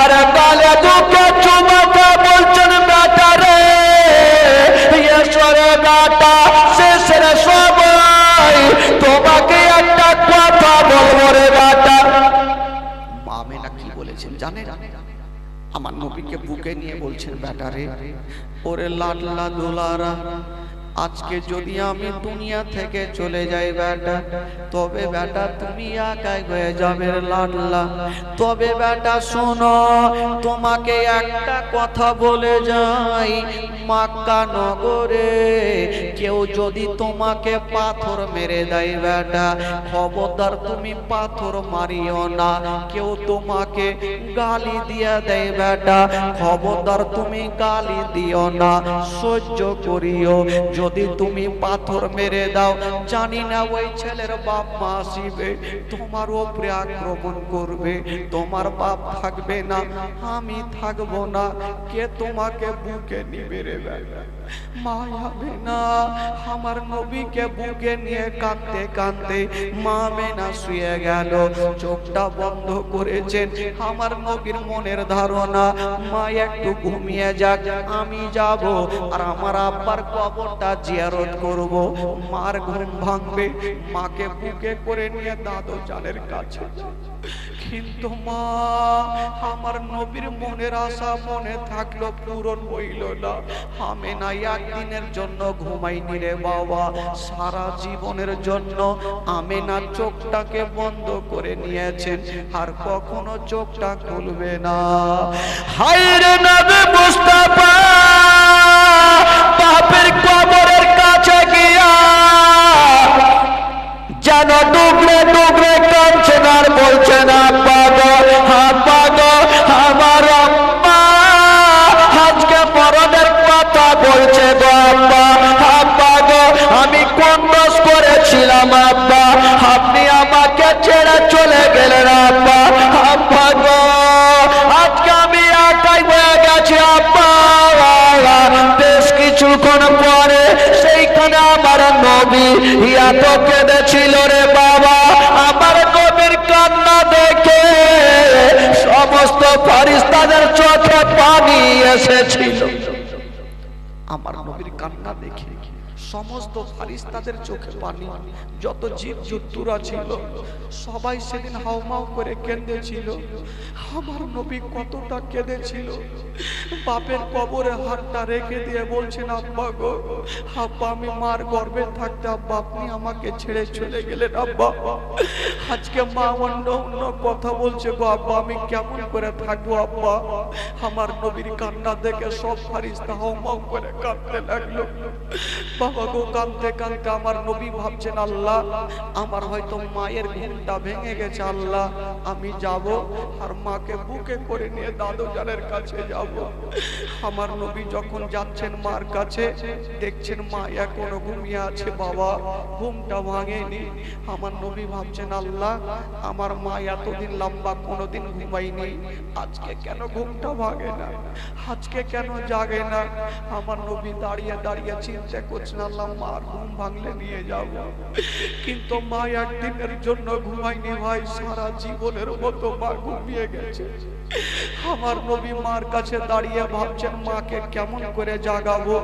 আর গালে দুঃখে চুমাতে বলছেন, বেটা রে ঈশ্বরে বেটা শেষের সবাই তোমাকে একটা কথা বলবো রে বেটা। মা আমেনা কি বলেছেন জানেন? আমার নবীকে বুকে নিয়ে বলছেন, বেটা রে ওরে লাডলা দুলারা, আজকে যদি আমি দুনিয়া থেকে চলে যাই বেটা, তবে বেটা তুমি একাই হয়ে যাবে লাডলা। তবে বেটা শোনো, তোমাকে একটা কথা বলে যাই, মক্কা নগরে কেউ যদি তোমাকে পাথর মেরে দেয় বেটা, খবরদার তুমি পাথর মারিও না। কেউ তোমাকে গালি দিয়ে দেয় বেটা, খবরদার তুমি গালি দিও না, সহ্য করিও। যদি তুমি পাথর মেরে দাও, জানি না ওই ছেলের বাপ মা আসিবে, তোমার উপরে আক্রমণ করবে, তোমার বাপ থাকবে না, আমি থাকবো না, কে তোমাকে বুকে নিবে রে বেটা? মা আমেনা আমার নবীকে বুকে নিয়ে কাঁদতে কাঁদতে মা আমেনা শুয়ে গেল, চোখটা বন্ধ করেছেন। আমার নবীর মনের ধারণা, মা একটু ঘুমিয়ে যাক, আমি যাব আর আমার আব্বার কবরটা জিয়ারত করব। মার ঘুম ভাঙবে, মাকে বুকে করে নিয়ে দাদু জানের কাছে। কিন্তু মা আমার নবীর মনের আশা মনে থাকলো, পূরণ হইল না। আমেনা একদিনের জন্য ঘুমাইনি রে বাবা, সারা জীবনের জন্য আমেনা চোখটাকে বন্ধ করে নিয়েছেন, আর কখনো চোখটা খুলবে না। হায়রে নবী মুস্তাফা বাপের কবরের কাছে গিয়া যেন ডুবরে ডুবরে কাঁদছেন আর বলছেন, আব্বা গো, আব্বা গো, আমার আব্বা আজকে মরণের কথা বলছে গো আব্বা, আব্বা গো আমি কোন দোষ করেছিলাম আব্বা, আপনি আমাকে ছেড়ে চলে গেলেন আব্বা, আব্বা গো আজকে আমি একাই হয়ে গেছি আব্বা। বেশ কিছুক্ষণ পরে সেইখানে আমার নবী এত কেঁদেছিল রে বাবা, আমার নবীর কান্না দেখে সমস্ত ফেরেশতাদের চোখে পানি এসেছিল। আমার নবীর কান্না দেখে সমস্ত ফেরেশতাদের চোখে পানি, যত জীব জন্তুরা ছিল সবাই সেদিন হাউমাউ করে কেঁদেছিল। আমার নবী কতটা কেঁদেছিল, বাপের কবরে হাতটা রেখে দিয়ে বলছেন, আব্বা গো, আব্বা আমি মার গর্ভে থাকতে আব্বা আপনি আমাকে ছেড়ে চলে গেলেন আব্বা, আজকে মা অন্য অন্য কথা বলছে গো আব্বা, আমি কেমন করে থাকবো আব্বা। আমার নবীর কান্না দেখে সব ফেরেশতা হাউমাউ করে কাঁদতে লাগলো। বাবা গো, কাঁদতে কাঁদতে আমার নবী ভাবছেন, আল্লাহ আমার হয়তো মায়ের ঘুমটা ভেঙে গেছে, আল্লাহ আমি যাব আর মাকে বুকে করে নিয়ে দাদু জানের কাছে যাব। আমার নবী যখন যাচ্ছেন মার কাছে, দেখছেন মা এখনো ঘুমিয়ে আছে, বাবা ঘুমটা ভাঙেনি। আমার নবী ভাবছেন, আল্লাহ আমার মা এতদিন লম্বা কোনোদিন ঘুমায়নি, আজকে কেন ঘুমটা ভাঙে না, আজকে কেন জাগে না। আমার নবী দাঁড়িয়ে দাঁড়িয়ে চিন্তা করছেন, আল্লাহ মার ঘুম ভাঙলে নিয়ে যাব। কিন্তু মা একদিনের জন্য ঘুমায়নি ভাই, সারা জীবনের মতো মা ঘুমিয়ে গেছে। আমার নবী মার কাছে দাঁড়িয়ে ভাবছেন, মাকে কেমন করে জাগাবো।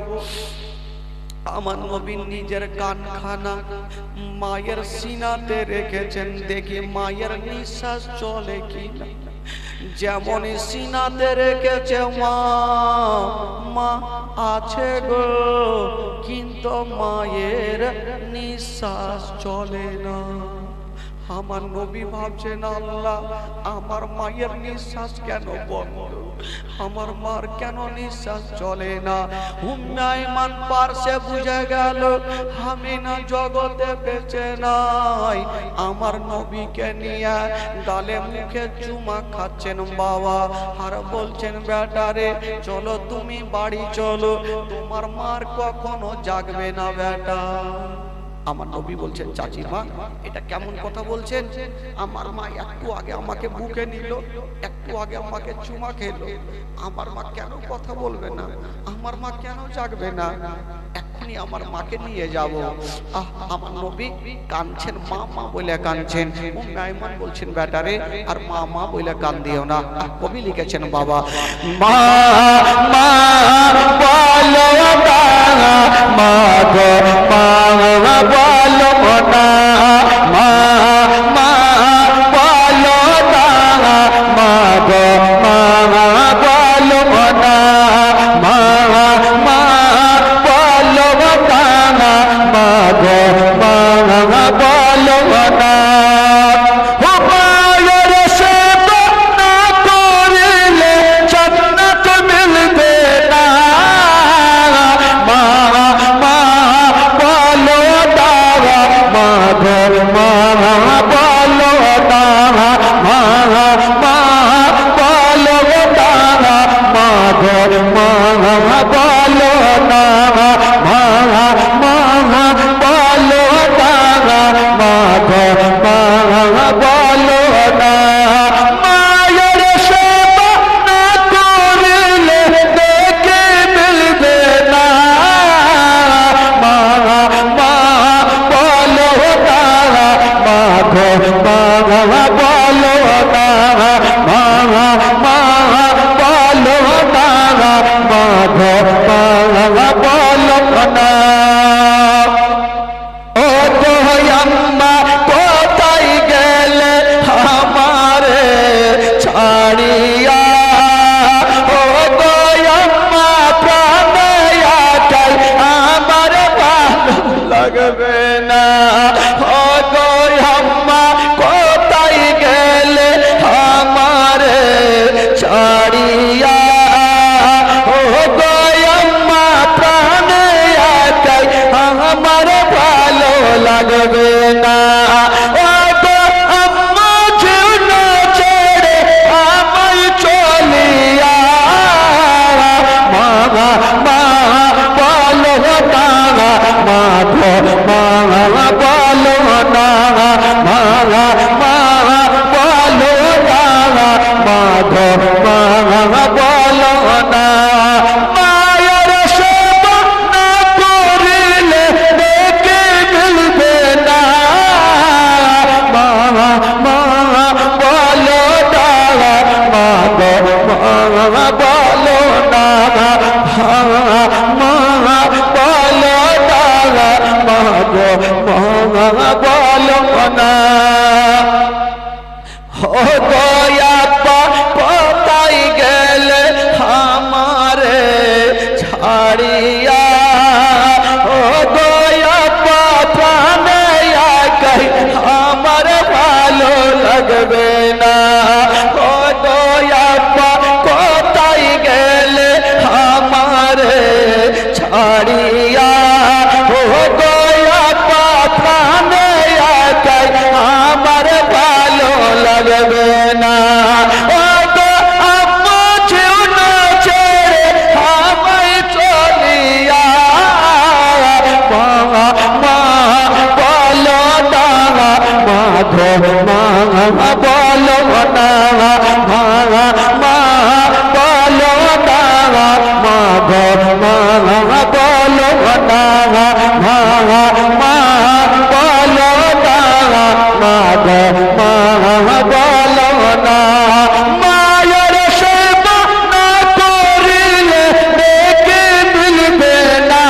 আমার নবী নিজের কানখানা মায়ের সিনাতে রেখেছেন, দেখি মায়ের নিঃশ্বাস চলে কি না। যেমন সিনাতে রেখেছে মা, মা আছে গো, কিন্তু মায়ের নিঃশ্বাস চলে না। আমার নবী ভাবছেন, আল্লাহ আমার মায়ের নিঃশ্বাস কেন বন্ধ, আমার মার কেন নিঃশ্বাস চলে না। উম্মে আইমান পারসে বুঝে গেল আমি না জগতে বেঁচে নাই। আমার নবীকে নিয়ে গালে মুখে চুমা খাচ্ছেন বাবা, আর বলছেন বেটারে চলো তুমি বাড়ি চলো, তোমার মার কখনো জাগবে না বেটা। আমার নবী বলছেন, চাচি মা এটা কেমন কথা বলছেন? আমার মা একটু আগে আমাকে বুকে নিল, একটু আগে আমাকে চুমা খেলো, আমার মা কেন কথা বলবে না, আমার মা কেন জাগবে না? এখনই আমার মাকে নিয়ে যাব। আমার নবী কাঁদছেন, মা মা বলে কাঁদছেন। উম্মে আইমান বলছেন বেটারে আর মা মা বলে কান দিও না। কবি লিখেছেন বাবা, মা মা বলো না, মা গো মা বলো না, মা মা বলো না, মা গো মা বলো না, মা মা বলো না, মা গো মা বলো না। ও মায়ের সেবা না করিলে জান্নাত মিলবে না, মা মা বলো না, মা গো মা বলো না, মা মা বলো না, মা গো মা বলো না, মা মা বলো না, মা গো মা বলো না। মায়ের সেবা না করিলে দেখে মিলবে না, মা মা বলো না, মা গো মা বলো না, মা মা বলো না, মা গো মা বলো না। ও গো আম্মা কোথায় গেলে আমারে ছাড়িয়া, ও গো আম্মা প্রাণে আটাই আমার ভালো লাগবে না, ও গো আম্মা কোথায় গেলে আমারে ছাড়িয়া, ও গো আম্মা প্রাণে আটাই আমার ভালো লাগবে না। ও গো আম্মা যেন ছেড়ে আমায় চলিয়া, মা মা বলো না, মা গো মা বলো না, মা মা বলো না, মা গো মা বলো না। মায়ের সেবা না করিলে দেখে মিলবে না, মা মা বলো না, মা গো মা বলো না, মা মা বলো না, মা গো মা বলো না। ও গো আপা কোথায় গেলে আমারে ছাড়িয়া, ও গো আপা প্রাণে একাই আমার ভালো লাগবে না, ও গো আপা কোথায় গেলে আমারে ছাড়িয়া, ও গো আপা প্রাণে একাই আমার ভালো লাগবে না। ও গো আম্মা যেন ছেড়ে আমায় চলিয়া, মা মা বলো না, মা গো মা বলো না, মা মা বলো না, মা গো মা বলো না, মা মা বলো না, মা গো মা বলো না। মায়ের সেবা না করিলে দেখে মিলবে না,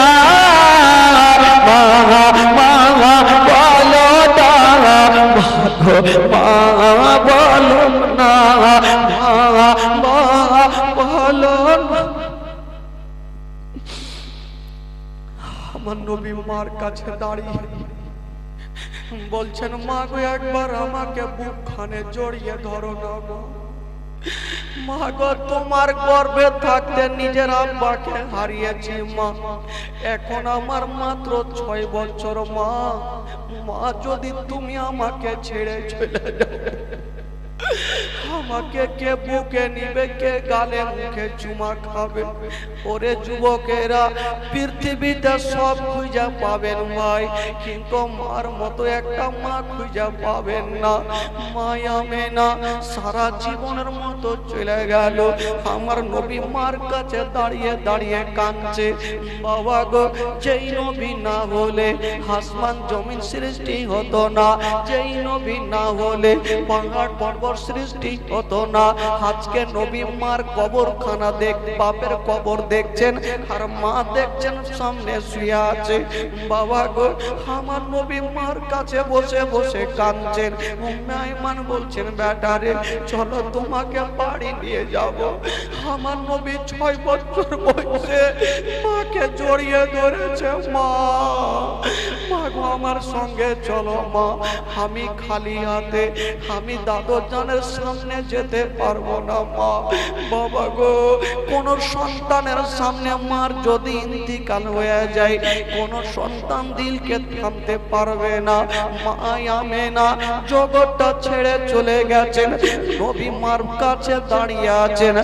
মা মা বলো না, মা গো মা বলো না, মা মার কাছে দাঁড়িয়ে বলছেন, মা গো একবার আমাকে বুকখানে জড়িয়ে ধরো না গো। মা গো তোমার গর্ভে থাকতে নিজের আব্বাকে হারিয়েছি মা, এখন আমার মাত্র 6 বছর মা। মা যদি তুমি আমাকে ছেড়ে চলে যাও, আমাকে কে বুকে নিবে, কে গালে মুখে চুমা খাবে? ওরে যুবকেরা, পৃথিবীতে সব খুঁজে পাবেন ভাই, কিন্তু মার মতো একটা মা খুঁজে পাবেন না। মায়া মেনা সারা জীবনের মতো চলে গেল। আমার নবী মার কাছে দাঁড়িয়ে দাঁড়িয়ে কাঁদছে। বাবা গো, যেই নবী না হলে আসমান জমিন সৃষ্টি হতো না, যেই নবী না হলে পাহাড় পর্বত সৃষ্টি হতো না। আজকে নবী মার কবরখানা বাপের কবর দেখছেন, আর মা দেখছেন সামনে শুয়ে আছে। বাবা গো, আমার নবী মার কাছে বসে বসে কাঁদছেন। উম্মে আইমান বলছেন, বেটারে চলো তোমাকে বাড়ি নিয়ে যাব। আমার নবী 6 বছর বয়সে মাকে জড়িয়ে ধরেছে। মা, মা গো আমার সঙ্গে চলো মা, আমি খালি হাতে আমি দাদু জানের সামনে যেতে পারবো না মা। বাবা গো, কোন সন্তানের সামনে মার যদি ইন্তিকাল হয়ে যায়, কোন সন্তান দিলকে থামতে পারবে না। মা আমেনা জগৎটা ছেড়ে চলে গেছেন, নবী মার কাছে দাঁড়িয়ে আছেন,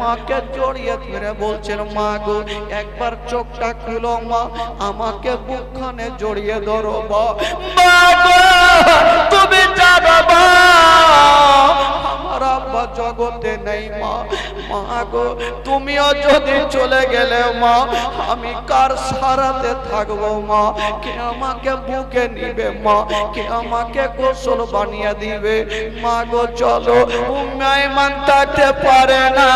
মাকে জড়িয়ে ধরে বলছেন, মা গো একবার চোখটা খুলো মা, আমাকে বুকখানে জড়িয়ে ধরো মা। মা গো তুমি জানো মা, আমার আব্বা জগতে নেই মা। মা গো তুমিও যদি চলে গেলে মা, আমি কার সারাতে থাকবো মা? কে আমাকে বুকে নিবে মা? কে আমাকে গোসল বানিয়ে দিবে? মা গো চলো। উম্মে আইমান থাকতে পারে না,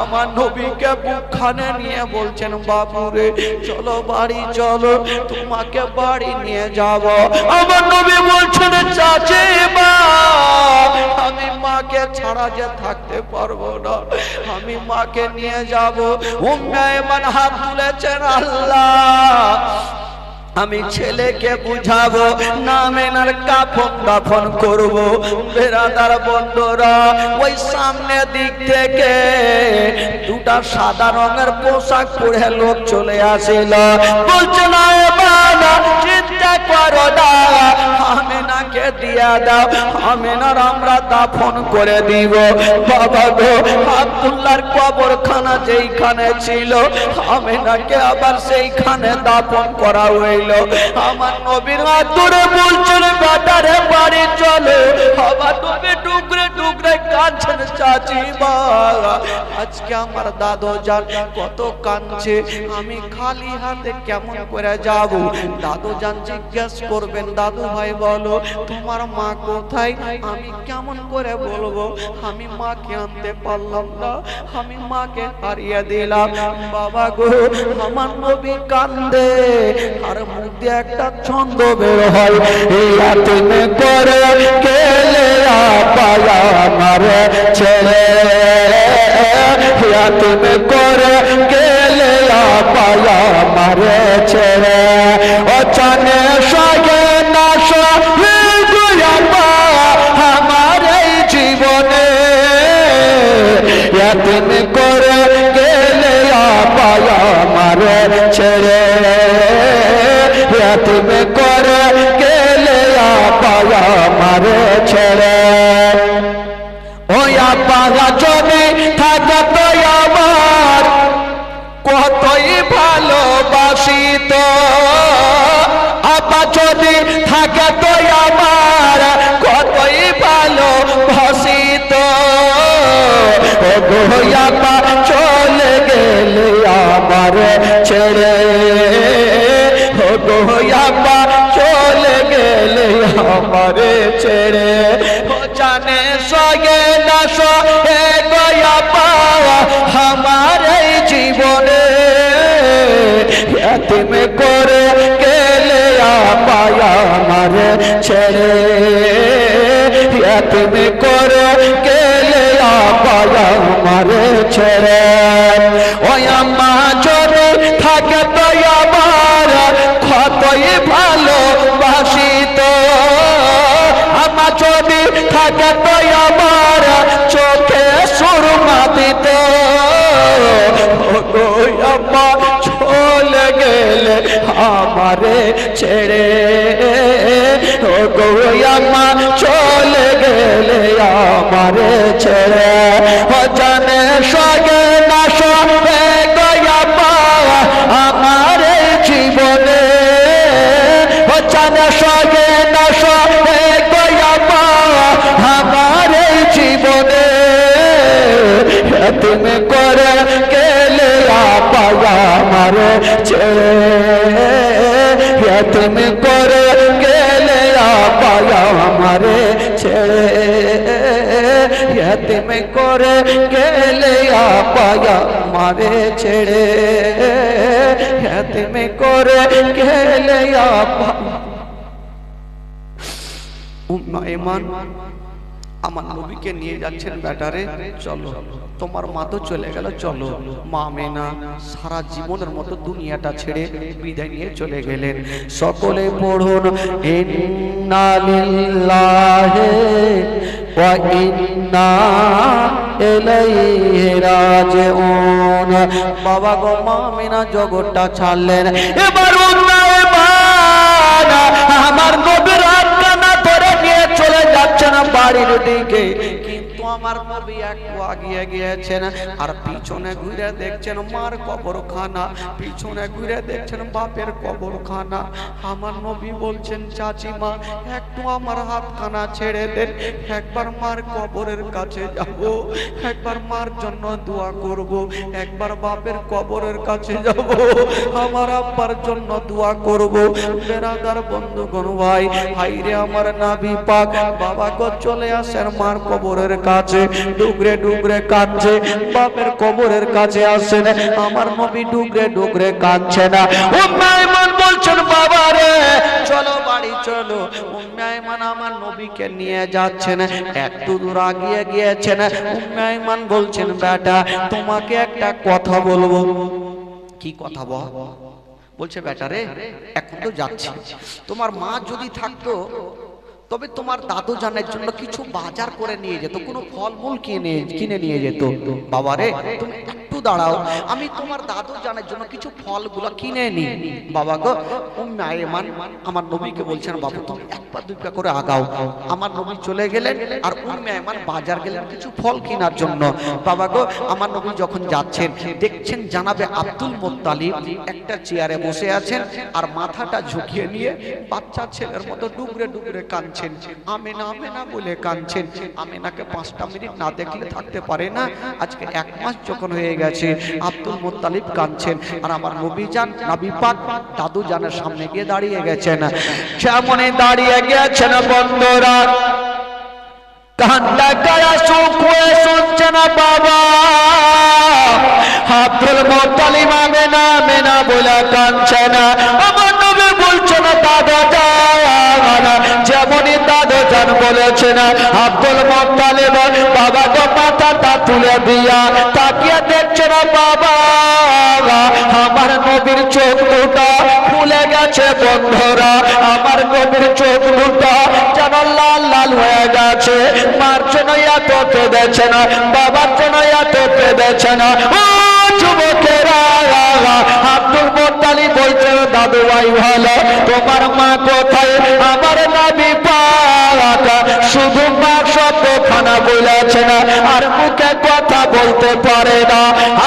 আমার নবীকে বুকখানে নিয়ে বলছেন, বাবুরে চলো বাড়ি চলো, তোমাকে বাড়ি নিয়ে যাব। আমার নবী বলছেন, চাচি মা আমি মাকে ছাড়া যে থাকতে পারবো না, আমি মাকে নিয়ে যাব। উম্মে আইমান হাত তুলেছেন, আল্লাহ আমি ছেলেকে বুঝাবো, না মেনার কাফন দাফন করবো। বেরাদার বন্ধুরা, ওই সামনে দিক থেকে দুটা সাদা রঙের পোশাক পরে লোক চলে আসিল। বলছে না বাবা চিন্তা করো না, আমেনাকে দিয়া দাও, আমেনার আমরা দাফন করে দিব। বাবা গো, আব্দুল্লাহর কবরখানা যেইখানে ছিল, আমেনাকে আবার সেইখানে দাফন করা হইল। আমার নবীর হাত ধরে বলছেন, বাটারে বাড়ি চলো। আমার নবী টুকরে টুকরে কাঁদছেন, চাচি মা আজকে আমার দাদু জান কত কাঁদছে, আমি খালি হাতে কেমন করে যাব? দাদু জান জিজ্ঞেস করবেন, দাদু ভাই বলো তোমার মা কোথায়? আমি কেমন করে বলবো? আমি মাকে আনতে পারলাম না, আমি মাকে হারিয়ে দিলাম। বাবা গো, আমার নবী কান্দে, আর মুখ দিয়ে একটা ছন্দ বের হয়, তুমি করে গেলে পায়া আমার ছেলে, তুমি করে গেলে পায়া আমার ছেলে, ও চানে সগে না আমার এই জীবনে, তুমি করে গেলে পায়া আমার ছেলে, তুমি করে গেলে পায়া আমার ছেলে। ওই আব্বা যদি থাকে তো আমার কতই ভালোবাসিত, আব্বা যদি থাকে তো আমার কতই ভালোবাসিত। ও গো আব্বা চলে গেলে আমার ছেড়ে, ও গো আব্বা চলে গেলে আমার ছেড়ে, ও জানে সগে না সহে গো আব্বা আমার এই জীবনে, তুমি করে গেলে আব্বা আমার ছেড়ে, তুমি করে গেলে আব্বা আমার ছেড়ে। ওই আম্মা যদি থাকে তো আমার আমারে ছেড়ে, ও গো আম্মা চলে গেলে আমারে ছেড়ে, ও জানে সগে না সবে গো আম্মা আমার জীবনে, ও জানে সগে না সবে গো আম্মা আমার জীবনে, তুমি করে গেলে আপা আমার ছেড়ে, তুমি করে গেলে আপা আমার ছেড়ে, তুমি করে গেলে আপা আমার ছেড়ে, তুমি করে গেলে আপা। উম্মে ঈমান আমার নবীকে নিয়ে যাচ্ছেন, ব্যাটারে চলো, তোমার মা তো চলে গেল, চলো। মা আমেনা সারা জীবনের মতো দুনিয়াটা ছেড়ে বিদায় নিয়ে চলে গেলেন। সকলে পড়ুন ইন্না লিল্লাহি ওয়া ইন্না ইলাইহি রাজিউন। বাবা গো মা আমেনা জগৎটা ছাড়লেন, এবার আমার নবীর আত্মা ধরে নিয়ে চলে যাচ্ছেন বাড়ির দিকে, কিন্তু আমার নবী একটু আগিয়ে গিয়েছেন আর পিছনে ঘুরে দেখছেন মার কবরখানা, পিছনে ঘুরে দেখছেন বাপের কবরখানা। আমার নবী বলছেন চাচিমা একটু আমার হাতখানা ছেড়ে দেন, একবার মার কবরের কাছে যাব, একবার মার জন্য দোয়া করব, একবার বাপের কবরের কাছে যাব, আমার আব্বার জন্য দোয়া করব। বেরাদার বন্ধুগণ ভাই, হাইরে আমার নবী পাক বাবা গো চলে আসেন মার কবরের কাছে, ডুগরে ডুগরে কাঁদছে, বাপের কবরের কাছে আসেন, আমার নবী ডুগরে ডুগরে কাঁদছে না। উম্মে ঈমান বলছেন বাবা রে চলো বাড়ি চলো। উম্মে ঈমান আমার নবীকে নিয়ে যাচ্ছেন, একটু দূর আগিয়ে গিয়েছেন। উম্মে ঈমান বলছেন বেটা তোমাকে একটা কথা বলবো। কি কথা বল? বলছে বেটা রে এখন তো যাচ্ছি, তোমার মা যদি থাকতো তবে তোমার দাদু জানের জন্য কিছু বাজার করে নিয়ে যেত, কোনো ফলমূল কিনে নিয়ে যেত। বাবা রে তুমি একটু দাঁড়াও, আমি তোমার দাদু জানের জন্য কিছু ফলগুলো কিনে নি। বাবা গো উম্মে ঈমান আমার নবীকে বলছেন বাবা তুমি এক পা দুই পা করে আগাও। আমার নবী চলে গেলেন আর উম্মে ঈমান বাজার গেলেন কিছু ফল কেনার জন্য। বাবা গো আমার নবী যখন যাচ্ছেন দেখছেন জানাবে আব্দুল মুত্তালিব একটা চেয়ারে বসে আছেন আর মাথাটা ঝুঁকিয়ে নিয়ে বাচ্চা ছেলের মতো ডুগরে ডুগরে কাঁদছেন, আমেনা আমেনা বলে কাঁদছেন। আমেনাকে 5টা মিনিট না দেখলে থাকতে পারে না। আজকে 1 মাস যখন হয়ে গেছে আব্দুল মুত্তালিব কাঁদছেন আর আমার নবী জান নবী পাক দাদু জানের সামনে গিয়ে দাঁড়িয়ে গেছেন। যেমনই দাঁড়িয়ে গেছেন বন্ধুরা কান্না গায়া শুকিয়ে শুনছে না বাবা আব্দুল মুত্তালিব আমেনা আমেনা বলে কাঁদছে না। আমার নবী বলছেন দাদা জান, যেমনই দাদু জান বলেছেন আব্দুল মুত্তালিব বাবা তো মাথাটা তুলে দিয়া তাকিয়ে দেখছে না বাবা আমার নবীর চোখ দুটো খুলে গেছে বন্ধুরা, আমার নবীর চোখ দুটো যেন লাল লাল হয়ে গেছে। মার জন্য এত কেঁদেছে না, বাবার জন্য এত কেঁদেছে না। ও যুবকেরা আব্দুল মুত্তালিব বলছেন দাদু ভাই ভালো, তোমার মা কোথায়? আমার নবী পাক শুধু মা শব্দখানা বলেছে না আর মুখে কথা বলতে পারে না।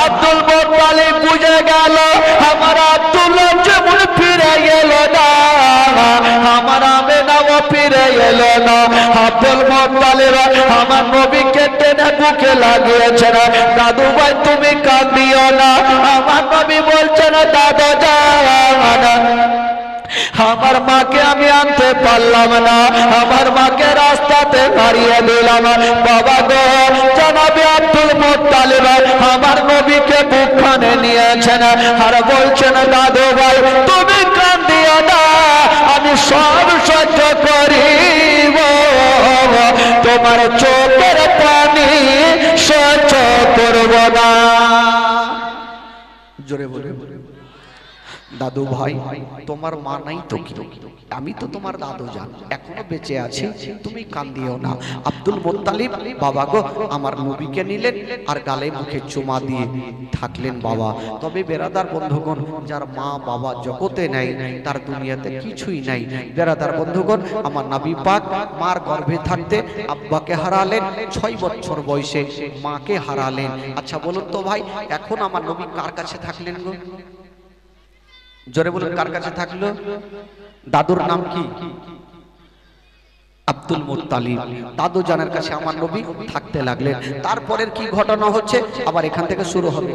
আব্দুল মুত্তালিব বুঝে গেল আমার আব্দুল্লাহ যেমন ফিরে গেল না আমার আমেনাও ফিরে এলো না। আব্দুল মুত্তালিব আমার নবীকে টেনে বুকে লাগিয়েছে না, দাদু ভাই তুমি কাঁদিও না। আমার নবী বলছেন দাদা জান আমার মাকে আমি আনতে পারলাম না, আমার মাকে রাস্তাতে হারিয়ে দিলাম। বাবা গো জনাবে আব্দুল মুত্তালিব আমার নবীকে বুকখানে নিয়েছেন আর বলছেন দাদু ভাই তুমি কাঁদিও না, আমি সব সহ্য করিব, তোমার চোখের পানি সহ্য করব না। জোরে বলে দাদু ভাই তোমার মা নাই তো কি, আমি তো তোমার দাদু জান, এখনো বেঁচে আছি, তুমি কান্দিও না। আব্দুল মুত্তালিব বাবা গো আমার নবীকে নিলেন আর গালে মুখে চুমা দিয়ে থাকলেন বাবা। তবে বেরাদার বন্ধুগণ, যার মা বাবা জগতে নাই তার দুনিয়াতে কিছুই নাই। বেরাদার বন্ধুগণ, আমার নবী পাক মার গর্ভে থাকতে আব্বাকে হারালেন, 6 বছর বয়সে মাকে হারালেন। আচ্ছা বলুন তো ভাই, এখন আমার নবী কার কাছে থাকলেন গো? জোরে বলুন, কার কাছে থাকলো? দাদুর নাম কি? Abdul Muttalib. দাদু জানের কাছে আমার নবী থাকতে লাগলেন। তারপরের কি ঘটনা হচ্ছে আবার এখান থেকে শুরু হবে।